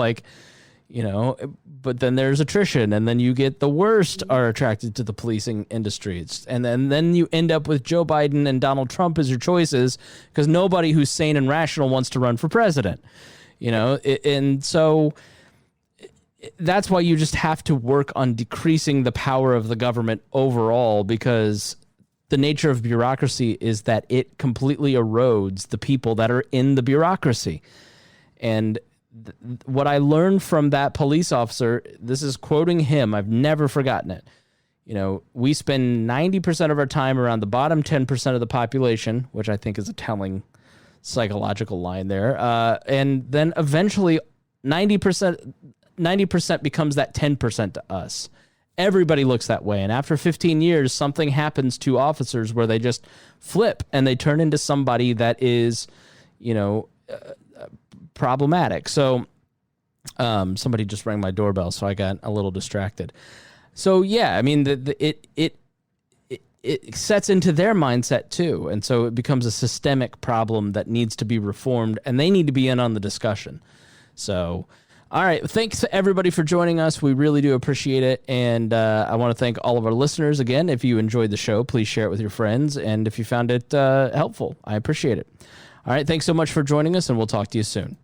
Speaker 1: But then there's attrition, and then you get the worst are attracted to the policing industry. And then you end up with Joe Biden and Donald Trump as your choices because nobody who's sane and rational wants to run for president, and so that's why you just have to work on decreasing the power of the government overall, because the nature of bureaucracy is that it completely erodes the people that are in the bureaucracy. And what I learned from that police officer, this is quoting him, I've never forgotten it. We spend 90% of our time around the bottom 10% of the population, which I think is a telling psychological line there. And then eventually 90% becomes that 10% to us. Everybody looks that way. And after 15 years, something happens to officers where they just flip and they turn into somebody that is, problematic. So somebody just rang my doorbell, so I got a little distracted. So yeah, it sets into their mindset too, and so it becomes a systemic problem that needs to be reformed, and they need to be in on the discussion. So all right, thanks to everybody for joining us. We really do appreciate it, and I want to thank all of our listeners again. If you enjoyed the show, please share it with your friends, and if you found it helpful, I appreciate it. All right, thanks so much for joining us, and we'll talk to you soon.